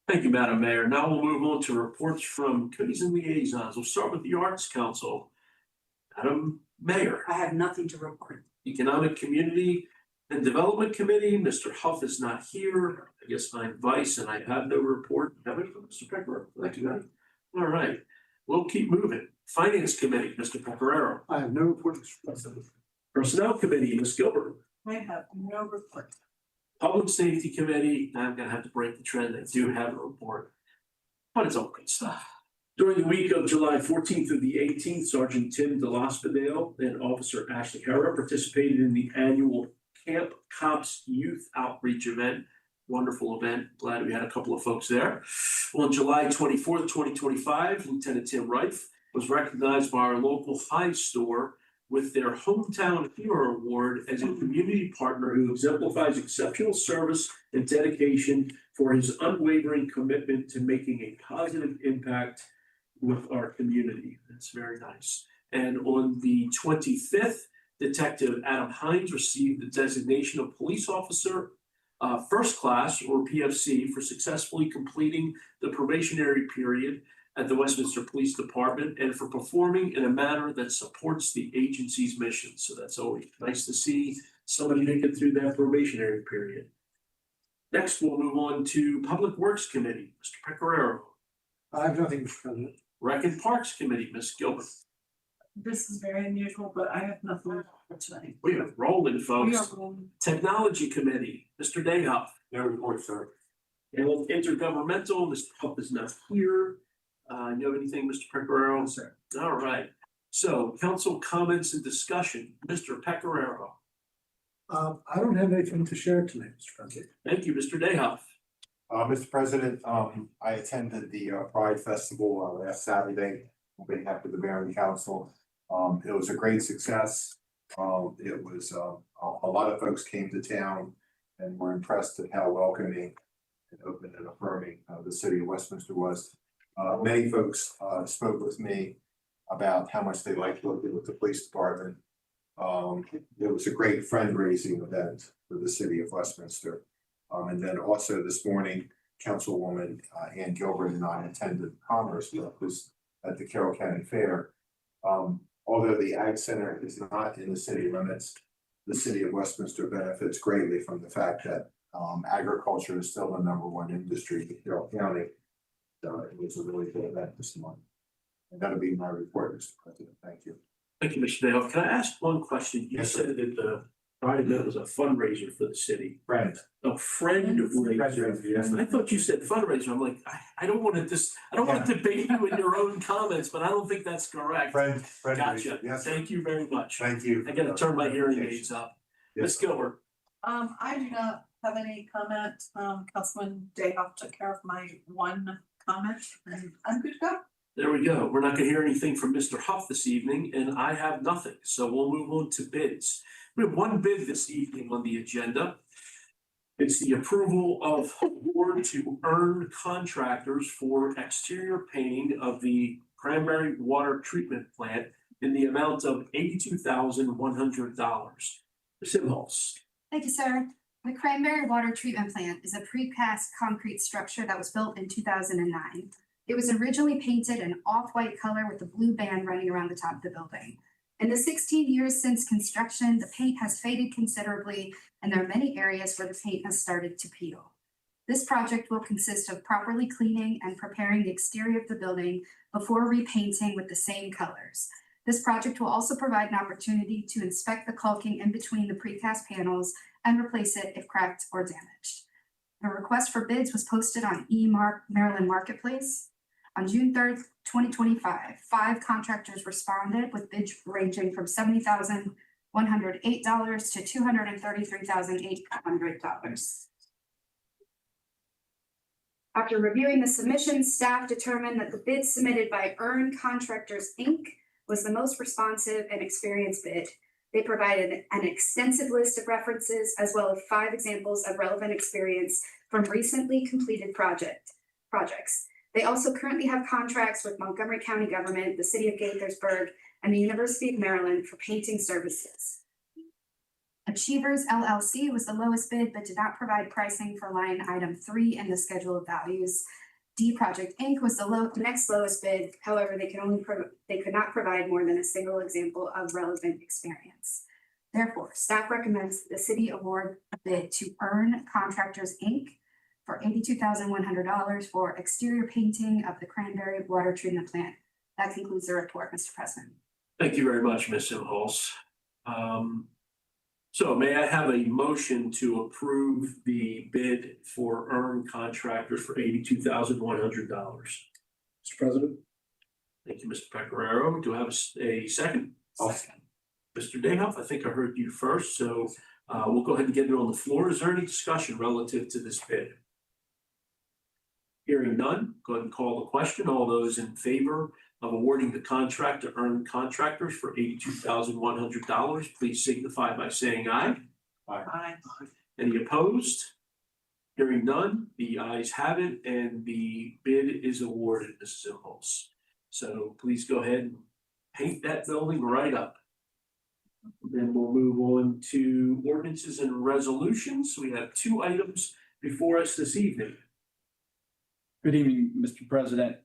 S4: Thank you, Madam Mayor. Now we'll move on to reports from committees and liaisons. We'll start with the Arts Council. Madam Mayor.
S3: I have nothing to report.
S4: Economic Community and Development Committee, Mr. Huff is not here. I guess I'm vice and I have no report. Have it from Mr. Pecoraro? Thank you. All right, we'll keep moving. Finance Committee, Mr. Pecoraro.
S1: I have no report, Mr. President.
S4: Personnel Committee, Ms. Gilbert.
S3: I have no report.
S4: Public Safety Committee, I'm gonna have to break the trend, I do have a report. But it's all good stuff. During the week of July 14th through the 18th, Sergeant Tim DeLospedale and Officer Ashley Herrera participated in the annual Camp Cops Youth Outreach event. Wonderful event. Glad we had a couple of folks there. On July 24th, 2025, Lieutenant Tim Reif was recognized by our local High Store with their Hometown Hero Award as a community partner who exemplifies exceptional service and dedication for his unwavering commitment to making a positive impact with our community. That's very nice. And on the 25th, Detective Adam Hines received the designation of Police Officer First Class, or PFC, for successfully completing the probationary period at the Westminster Police Department and for performing in a manner that supports the agency's mission. So that's always nice to see somebody make it through that probationary period. Next, we'll move on to Public Works Committee, Mr. Pecoraro.
S1: I have nothing, Mr. President.
S4: Rec and Parks Committee, Ms. Gilbert.
S3: This is very unusual, but I have nothing for tonight.
S4: We have rolling,
S3: We
S4: folks.
S3: are rolling.
S4: Technology Committee, Mr. Dayhoff.
S2: No report, sir.
S4: And Intergovernmental, Mr. Huff is not here. You have anything, Mr. Pecoraro?
S1: Sir.
S4: All right. So council comments and discussion, Mr. Pecoraro.
S1: I don't have anything to share tonight, Mr. President.
S4: Thank you, Mr. Dayhoff.
S2: Mr. President, I attended the Pride Festival last Saturday on behalf of the Mayor and Council. It was a great success. It was a lot of folks came to town and were impressed at how welcoming and open and affirming the city of Westminster was. Many folks spoke with me about how much they liked working with the police department. It was a great friend-raising event for the city of Westminster. And then also this morning, Councilwoman Ann Gilbert and I attended Commerce Breakfast at the Carroll County Fair. Although the Ag Center is not in the city limits, the city of Westminster benefits greatly from the fact that agriculture is still the #1 industry in Carroll County. It was a really good event this morning. And that'll be my report, Mr. President. Thank you.
S4: Thank you, Mr. Dayhoff. Can I ask one question? You
S2: Yes, sir.
S4: said that the Pride event was a fundraiser for the city.
S2: Friend.
S4: A friend raiser.
S2: Yes.
S4: I thought you said fundraiser. I'm like, I don't want to debate you in your own comments, but I don't think that's correct.
S2: Friend.
S4: Gotcha.
S2: Yes, sir.
S4: Thank you very much.
S2: Thank you.
S4: I gotta turn my hearing aids up. Ms.
S2: Yes.
S4: Gilbert.
S9: I do not have any comment. Councilman Dayhoff took care of my one comment and I'm good to go.
S4: There we go. We're not gonna hear anything from Mr. Huff this evening, and I have nothing, so we'll move on to bids. We have one bid this evening on the agenda. It's the approval of award to earn contractors for exterior painting of the Cranberry Water Treatment Plant in the amount of $82,100. Ms. Imhoff.
S7: Thank you, sir. The Cranberry Water Treatment Plant is a precast concrete structure that was built in 2009. It was originally painted an off-white color with a blue band running around the top of the building. In the 16 years since construction, the paint has faded considerably, and there are many areas where the paint has started to peel. This project will consist of properly cleaning and preparing the exterior of the building before repainting with the same colors. This project will also provide an opportunity to inspect the caulking in between the precast panels and replace it if cracked or damaged. The request for bids was posted on Maryland Marketplace. On June 3rd, 2025, 5 contractors responded with bids ranging from $70,108 to $233,800. After reviewing the submissions, staff determined that the bid submitted by Earn Contractors, Inc. was the most responsive and experienced bid. They provided an extensive list of references as well as 5 examples of relevant experience from recently completed projects. They also currently have contracts with Montgomery County government, the city of Gaithersburg, and the University of Maryland for painting services. Achievers LLC was the lowest bid, but did not provide pricing for line item 3 in the schedule of values. D Project Inc. was the next lowest bid. However, they could not provide more than a single example of relevant experience. Therefore, staff recommends the city award a bid to Earn Contractors Inc. for $82,100 for exterior painting of the Cranberry Water Treatment Plant. That concludes the report, Mr. President.
S4: Thank you very much, Ms. Imhoff. So may I have a motion to approve the bid for Earn Contractors for $82,100?
S1: Mr. President?
S4: Thank you, Mr. Pecoraro. Do I have a second? Mr. Dayhoff, I think I heard you first, so we'll go ahead and get it on the floor. Is there any discussion relative to this bid? Hearing none, go ahead and call the question. All those in favor of awarding the contract to Earn Contractors for $82,100, please signify by saying aye.
S9: Aye.
S4: Any opposed? Hearing none, the ayes have it, and the bid is awarded, Mrs. Impulse. So please go ahead and paint that building right up. Then we'll move on to ordinances and resolutions. We have two items before us this evening.
S10: Good evening, Mr. President.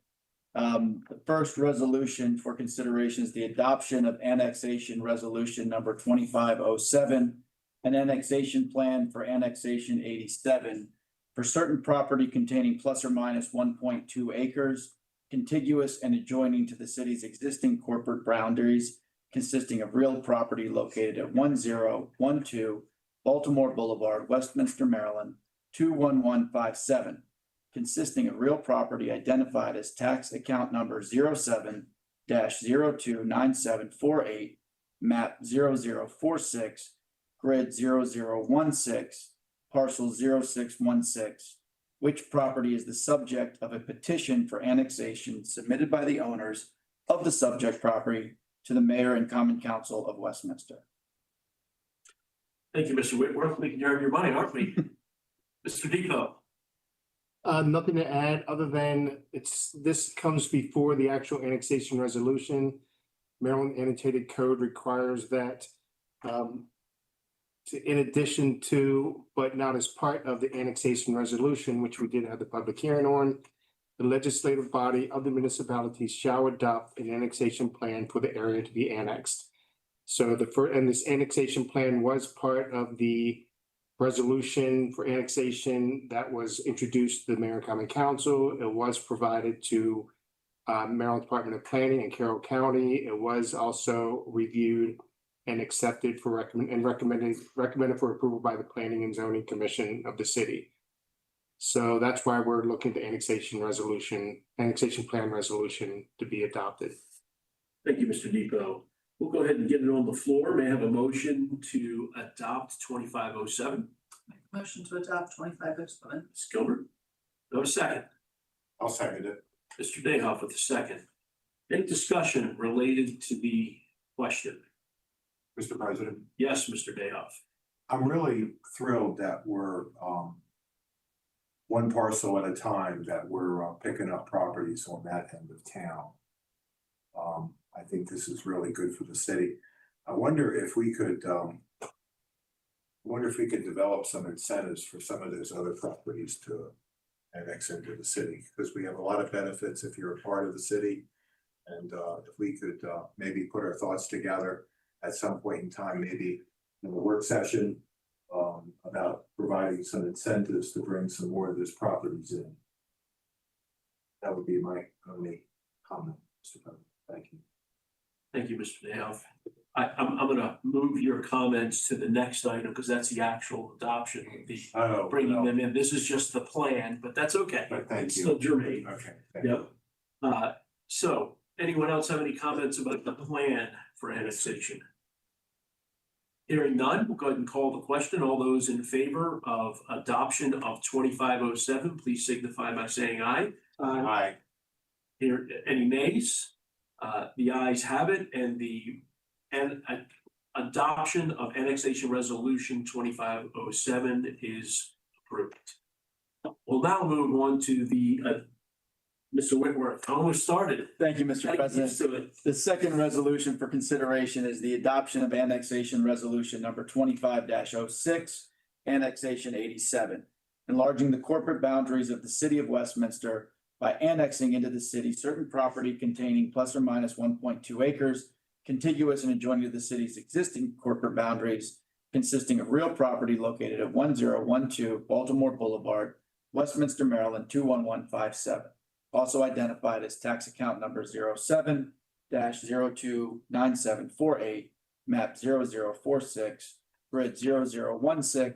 S10: The first resolution for consideration is the adoption of annexation resolution number 2507, an annexation plan for annexation 87 for certain property containing plus or minus 1.2 acres, contiguous and adjoining to the city's existing corporate boundaries, consisting of real property located at 1012 Baltimore Boulevard, Westminster, Maryland, 21157. Consisting of real property identified as tax account number 07-029748, map 0046, grid 0016, parcel 0616, which property is the subject of a petition for annexation submitted by the owners of the subject property to the mayor and common council of Westminster.
S4: Thank you, Mr. Whitworth. We can hear your money, aren't we? Mr. Depot.
S5: Nothing to add other than this comes before the actual annexation resolution. Maryland annotated code requires that in addition to, but not as part of the annexation resolution, which we did have the public hearing on, the legislative body of the municipalities shall adopt an annexation plan for the area to be annexed. So this annexation plan was part of the resolution for annexation that was introduced to the mayor and common council. It was provided to Maryland Department of Planning and Carroll County. It was also reviewed and accepted for recommended for approval by the Planning and Zoning Commission of the city. So that's why we're looking at the annexation plan resolution to be adopted.
S4: Thank you, Mr. Depot. We'll go ahead and get it on the floor. May I have a motion to adopt 2507?
S9: Motion to adopt 2507.
S4: Ms. Gilbert, no second.
S2: I'll second it.
S4: Mr. Dayhoff with the second. Any discussion related to the question?
S2: Mr. President,
S4: Yes, Mr. Dayhoff.
S2: I'm really thrilled that we're one parcel at a time, that we're picking up properties on that end of town. I think this is really good for the city. I wonder if we could develop some incentives for some of those other properties to annex into the city, because we have a lot of benefits if you're a part of the city. And if we could maybe put our thoughts together at some point in time, maybe in a work session, about providing some incentives to bring some more of those properties in. That would be my only comment, Mr. President. Thank you.
S4: Thank you, Mr. Dayhoff. I'm gonna move your comments to the next item because that's the actual adoption of the bringing them in. This is just the plan, but that's okay.
S2: But thank
S4: It's
S2: you.
S4: still germane.
S2: Okay. Thank you.
S4: Yep. So anyone else have any comments about the plan for annexation? Hearing none, we'll go ahead and call the question. All those in favor of adoption of 2507, please signify by saying aye.
S2: Aye.
S4: Here, any nays? The ayes have it, and adoption of annexation resolution 2507 is approved. We'll now move on to the Mr. Whitworth. I almost started.
S10: Thank you, Mr. President. The second resolution for consideration is the adoption of annexation resolution number 25-06, annexation 87, enlarging the corporate boundaries of the city of Westminster by annexing into the city certain property containing plus or minus 1.2 acres, contiguous and adjoining to the city's existing corporate boundaries, consisting of real property located at 1012 Baltimore Boulevard, Westminster, Maryland, 21157. Also identified as tax account number 07-029748, map 0046, grid 0016,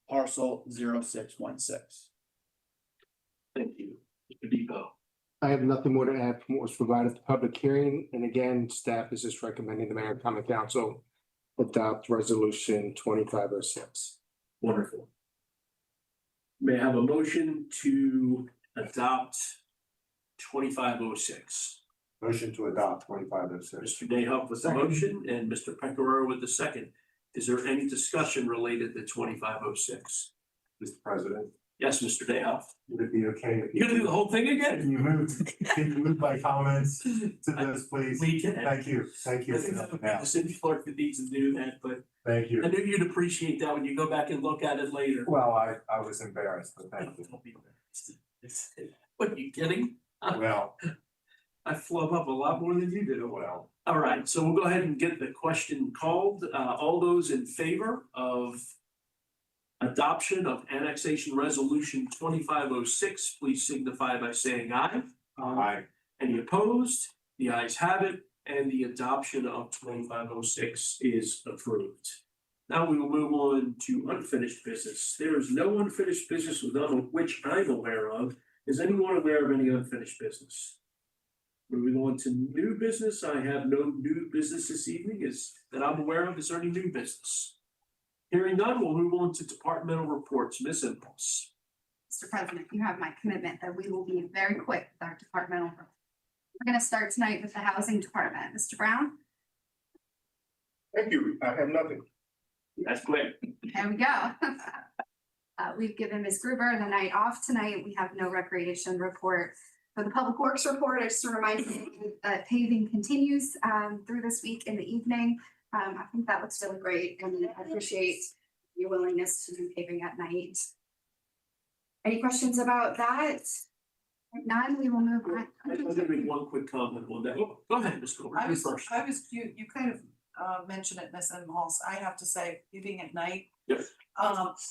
S10: parcel 0616.
S4: Thank you, Mr. Depot.
S5: I have nothing more to add from what was provided at the public hearing, and again, staff is just recommending the mayor and common council adopt resolution 2506.
S4: Wonderful. May I have a motion to adopt 2506?
S2: Motion to adopt 2506.
S4: Mr. Dayhoff with the motion and Mr. Pecoraro with the second. Is there any discussion related to 2506?
S2: Mr. President,
S4: Yes, Mr. Dayhoff.
S2: would it be okay if
S4: You're gonna do the whole thing again?
S2: Can you move my comments to this, please?
S4: We can.
S2: Thank you.
S4: I think that would be the city clerk that needs to do that, but
S2: Thank
S4: I
S2: you.
S4: knew you'd appreciate that when you go back and look at it later.
S2: Well, I was embarrassed, but thank you.
S4: Don't be embarrassed. What, are you kidding?
S2: Well,
S4: I flub up a lot more than you do.
S2: well,
S4: All right, so we'll go ahead and get the question called. All those in favor of adoption of annexation resolution 2506, please signify by saying aye. Any opposed? The ayes have it, and the adoption of 2506 is approved. Now we will move on to unfinished business. There is no unfinished business with which I'm aware of. Is anyone aware of any unfinished business? Moving on to new business, I have no new business this evening that I'm aware of. Is there any new business? Hearing none, we'll move on to departmental reports. Ms. Impulse.
S7: Mr. President, you have my commitment that we will be very quick with our departmental. We're gonna start tonight with the housing department. Mr. Brown,
S5: Thank you. I have nothing.
S4: That's quick.
S7: there we go. We've given Ms. Gruber the night off tonight. We have no recreation report. For the public works report, I just want to remind you that paving continues through this week in the evening. I think that looks really great, and I appreciate your willingness to do paving at night. Any questions about that? If none, we will move on.
S4: I'm gonna make one quick comment on that. Oh, go ahead, Ms. Goldberg. You first.
S9: You kind of mentioned it, Ms. Inhofe. I have to say, paving at night.
S4: Yes.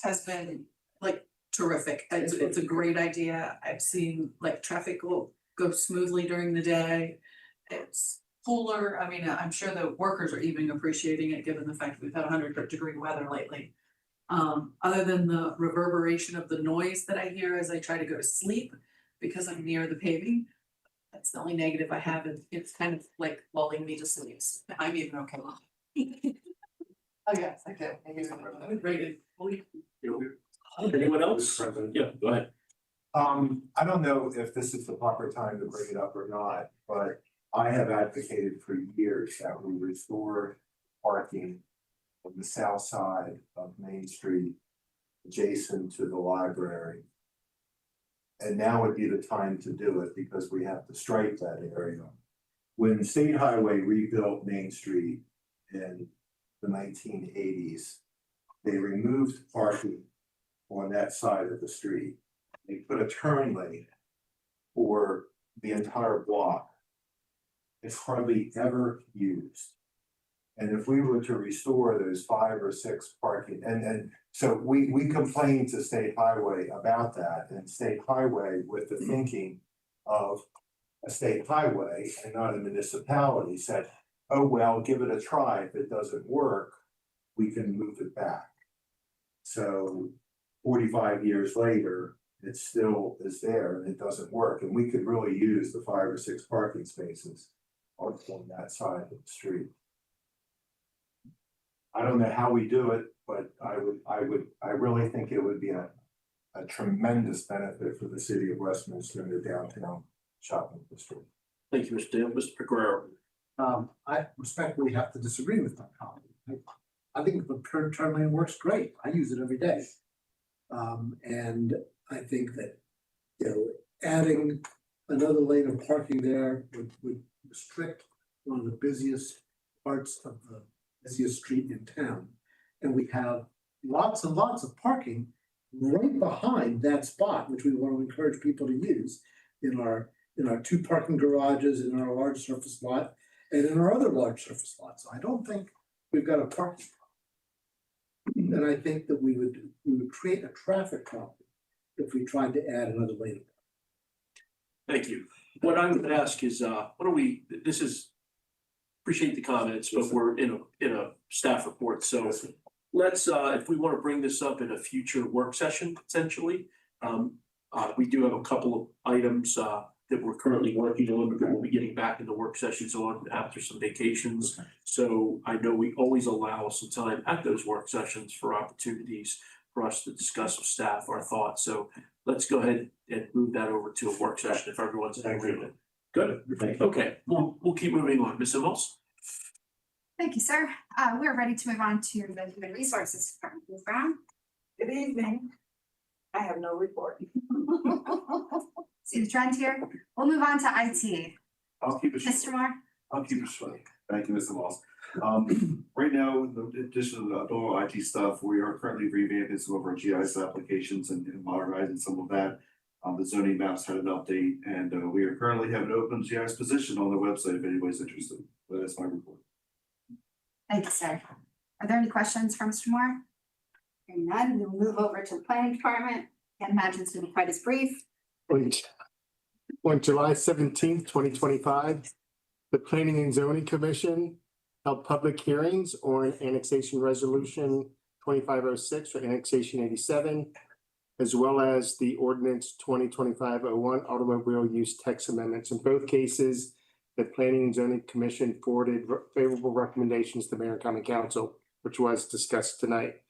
S9: Has been like terrific. It's a great idea. I've seen like traffic will go smoothly during the day. It's cooler. I mean, I'm sure the workers are even appreciating it, given the fact we've had 100-degree weather lately. Other than the reverberation of the noise that I hear as I try to go to sleep because I'm near the paving. That's the only negative I have. It's kind of like lulling me to sleep. I'm even okay. Oh, yes, I do. I'm rated.
S4: Anyone else? Yeah, go ahead.
S2: I don't know if this is the proper time to bring it up or not, but I have advocated for years that we restore parking on the south side of Main Street adjacent to the library. And now would be the time to do it because we have to stripe that area. When State Highway rebuilt Main Street in the 1980s, they removed parking on that side of the street. They put a turn lane for the entire block. It's hardly ever used. And if we were to restore those 5 or 6 parking, and so we complained to State Highway about that, and State Highway, with the thinking of a state highway and not a municipality, said, oh, well, give it a try. If it doesn't work, we can move it back. So 45 years later, it still is there and it doesn't work. And we could really use the 5 or 6 parking spaces on that side of the street. I don't know how we do it, but I really think it would be a tremendous benefit for the city of Westminster and the downtown shopping district.
S4: Thank you, Mr. Dale. Mr. Pecoraro.
S1: I respectfully have to disagree with my colleague. I think the current turn lane works great. I use it every day. And I think that, adding another lane of parking there would restrict one of the busiest parts of the busiest street in town. And we have lots and lots of parking right behind that spot, which we want to encourage people to use in our 2 parking garages, in our large surface lot, and in our other large surface lots. So I don't think we've got a parking problem. And I think that we would create a traffic problem if we tried to add another lane.
S4: Thank you. What I would ask is, appreciate the comments, but we're in a staff report, so let's, if we want to bring this up in a future work session potentially, we do have a couple of items, that we're currently working on, but we'll be getting back into work sessions on after some vacations. So I know we always allow some time at those work sessions for opportunities for us to discuss with staff our thoughts. So let's go ahead and move that over to a work session if everyone's in agreement. Good. Okay, we'll keep moving on. Ms. Imhoff?
S7: Thank you, sir. We're ready to move on to the Human Resources Department. Ms. Brown?
S6: Good evening. I have no report.
S7: See the trend here? We'll move on to IT.
S11: I'll keep it short.
S7: Mr. Moore?
S11: I'll keep it short. Thank you, Mr. Moss. Right now, in addition to the normal IT stuff, we are currently revamping some of our GIS applications and modernizing some of that. The zoning maps had an update, and we are currently have an open GIS position on the website if anybody's interested. But that's my report.
S7: Thank you, sir. Are there any questions from Mr. Moore? Hearing none, we'll move over to the planning department. Can't imagine it's gonna be quite as brief.
S5: On July 17th, 2025, the Planning and Zoning Commission held public hearings on annexation resolution 2506 for annexation 87, as well as the ordinance 2025-01 automobile use text amendments. In both cases, the Planning and Zoning Commission forwarded favorable recommendations to Mayor and County Council, which was discussed tonight.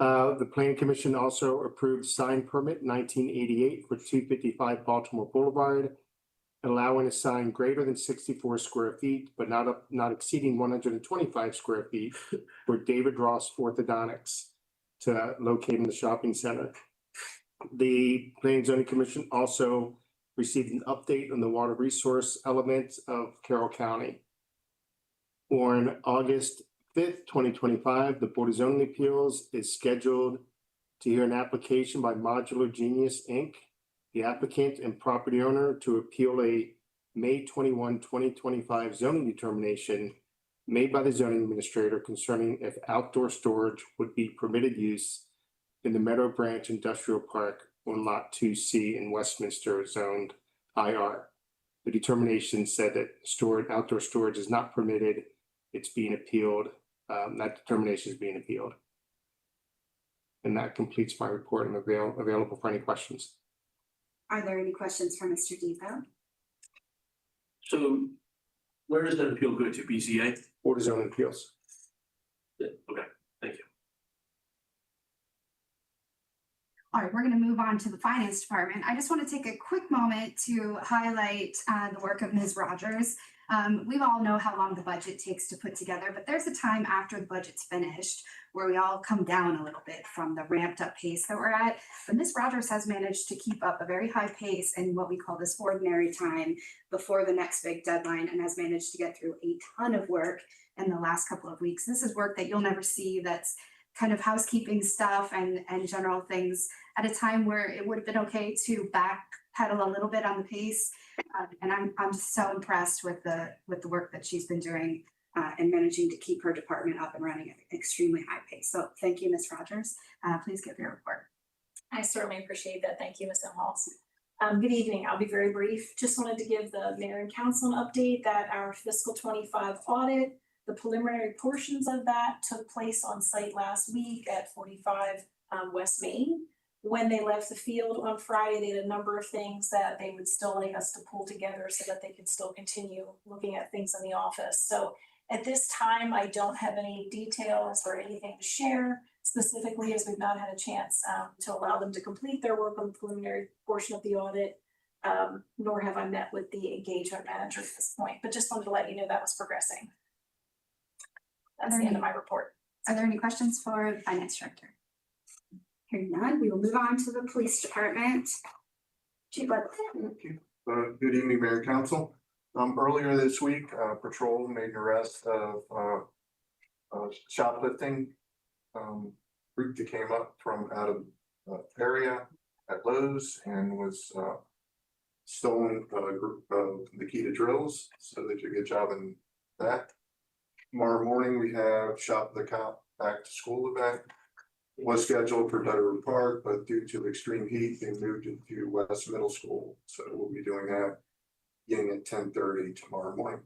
S5: The Planning Commission also approved sign permit 1988 for 255 Baltimore Boulevard, allowing a sign greater than 64 square feet, but not exceeding 125 square feet for David Ross Orthodontics to locate in the shopping center. The Planning and Zoning Commission also received an update on the water resource element of Carroll County. On August 5th, 2025, the Board of Zoning Appeals is scheduled to hear an application by Modular Genius, Inc., the applicant and property owner, to appeal a May 21, 2025 zoning determination made by the zoning administrator concerning if outdoor storage would be permitted use in the Meadow Branch Industrial Park on Lot 2C in Westminster zoned IR. The determination said that outdoor storage is not permitted. It's being appealed. That determination is being appealed. And that completes my report. I'm available for any questions.
S7: Are there any questions for Mr. Depot?
S4: So where does that appeal go to? BZA?
S5: Board of Zoning Appeals.
S4: Okay, thank you.
S7: All right, we're going to move on to the finance department. I just want to take a quick moment to highlight the work of Ms. Rogers. We all know how long the budget takes to put together, but there's a time after the budget's finished where we all come down a little bit from the ramped up pace that we're at. But Ms. Rogers has managed to keep up a very high pace in what we call this ordinary time before the next big deadline, and has managed to get through a ton of work in the last couple of weeks. This is work that you'll never see. That's kind of housekeeping stuff and general things at a time where it would have been okay to backpedal a little bit on the pace. And I'm just so impressed with the work that she's been doing and managing to keep her department up and running at an extremely high pace. So thank you, Ms. Rogers. Please give your report.
S12: I certainly appreciate that. Thank you, Ms. Imhoff. Good evening. I'll be very brief. Just wanted to give the mayor and council an update that our fiscal 25 audit, the preliminary portions of that took place on site last week at 45 West Main. When they left the field on Friday, they had a number of things that they would still like us to pull together so that they could still continue looking at things in the office. So at this time, I don't have any details or anything to share specifically, as we've not had a chance to allow them to complete their work on the preliminary portion of the audit, nor have I met with the engagement manager at this point, but just wanted to let you know that was progressing. That's the end of my report.
S7: Are there any questions for the finance director? Hearing none, we will move on to the police department. Chief Ludwig.
S13: Good evening, Mayor and Council. Earlier this week, patrol made an arrest of shoplifting group that came up from out of area at Lowe's and was stolen a group of Nikita drills. So they did a good job in that. Tomorrow morning, we have Shop the Cop back to school event. It was scheduled for Dutterwood Park, but due to extreme heat, they moved it to West Middle School. So we'll be doing that beginning at 10:30 tomorrow morning.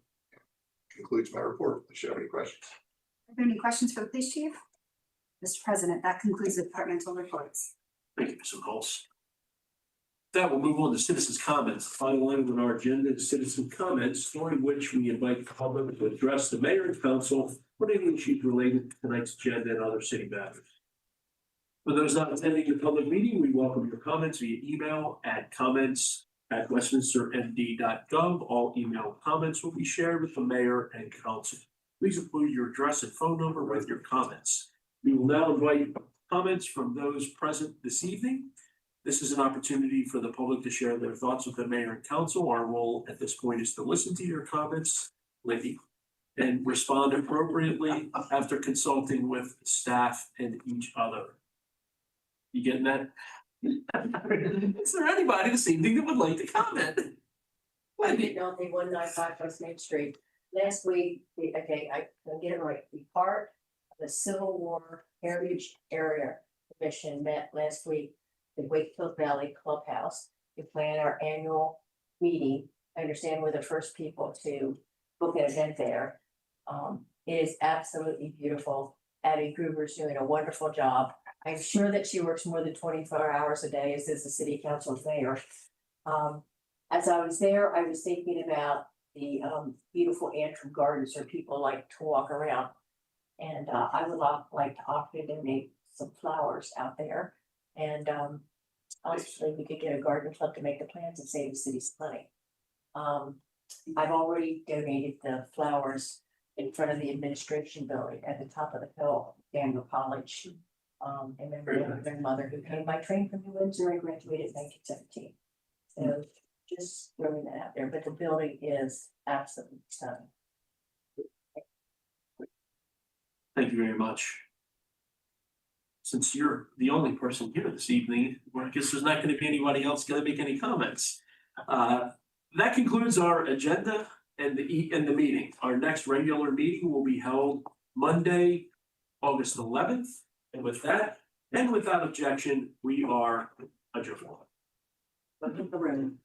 S13: Concludes my report. If you have any questions.
S7: Are there any questions for the police chief? Mr. President, that concludes the departmental reports.
S4: Thank you, Ms. Hulse. That will move on to citizens' comments. The final item on our agenda is citizen comments, during which we invite the public to address the mayor and council on any issues related to tonight's agenda and other city matters. For those not attending the public meeting, we welcome your comments via email at comments@westminstermd.gov. All email comments will be shared with the mayor and council. Please include your address and phone number with your comments. We will now invite comments from those present this evening. This is an opportunity for the public to share their thoughts with the mayor and council. Our role at this point is to listen to your comments, Libby, and respond appropriately after consulting with staff and each other. You getting that? Is there anybody this evening that would like to comment?
S14: Wendy Nolte, 195 West Main Street. Last week, I can get it right, the part of the Civil War Heritage Area Commission met last week at Wakefield Valley Clubhouse. We plan our annual meeting. I understand we're the first people to book an event there. It is absolutely beautiful. Abby Gruber's doing a wonderful job. I'm sure that she works more than 24 hours a day, as is the city council mayor. As I was there, I was thinking about the beautiful Antrim Gardens where people like to walk around. And I would like to offer to donate some flowers out there. And obviously we could get a garden club to make the plans and save the city some money. I've already donated the flowers in front of the administration building at the top of the hill, Daniel College. And then my grandmother who came by train from New Windsor and graduated in 1917. So just throwing that out there, but the building is absolutely stunning.
S4: Thank you very much. Since you're the only person here this evening, well, I guess there's not going to be anybody else going to make any comments. That concludes our agenda and the meeting. Our next regular meeting will be held Monday, August 11th. And with that, and without objection, we are adjourned.
S14: Look at the room.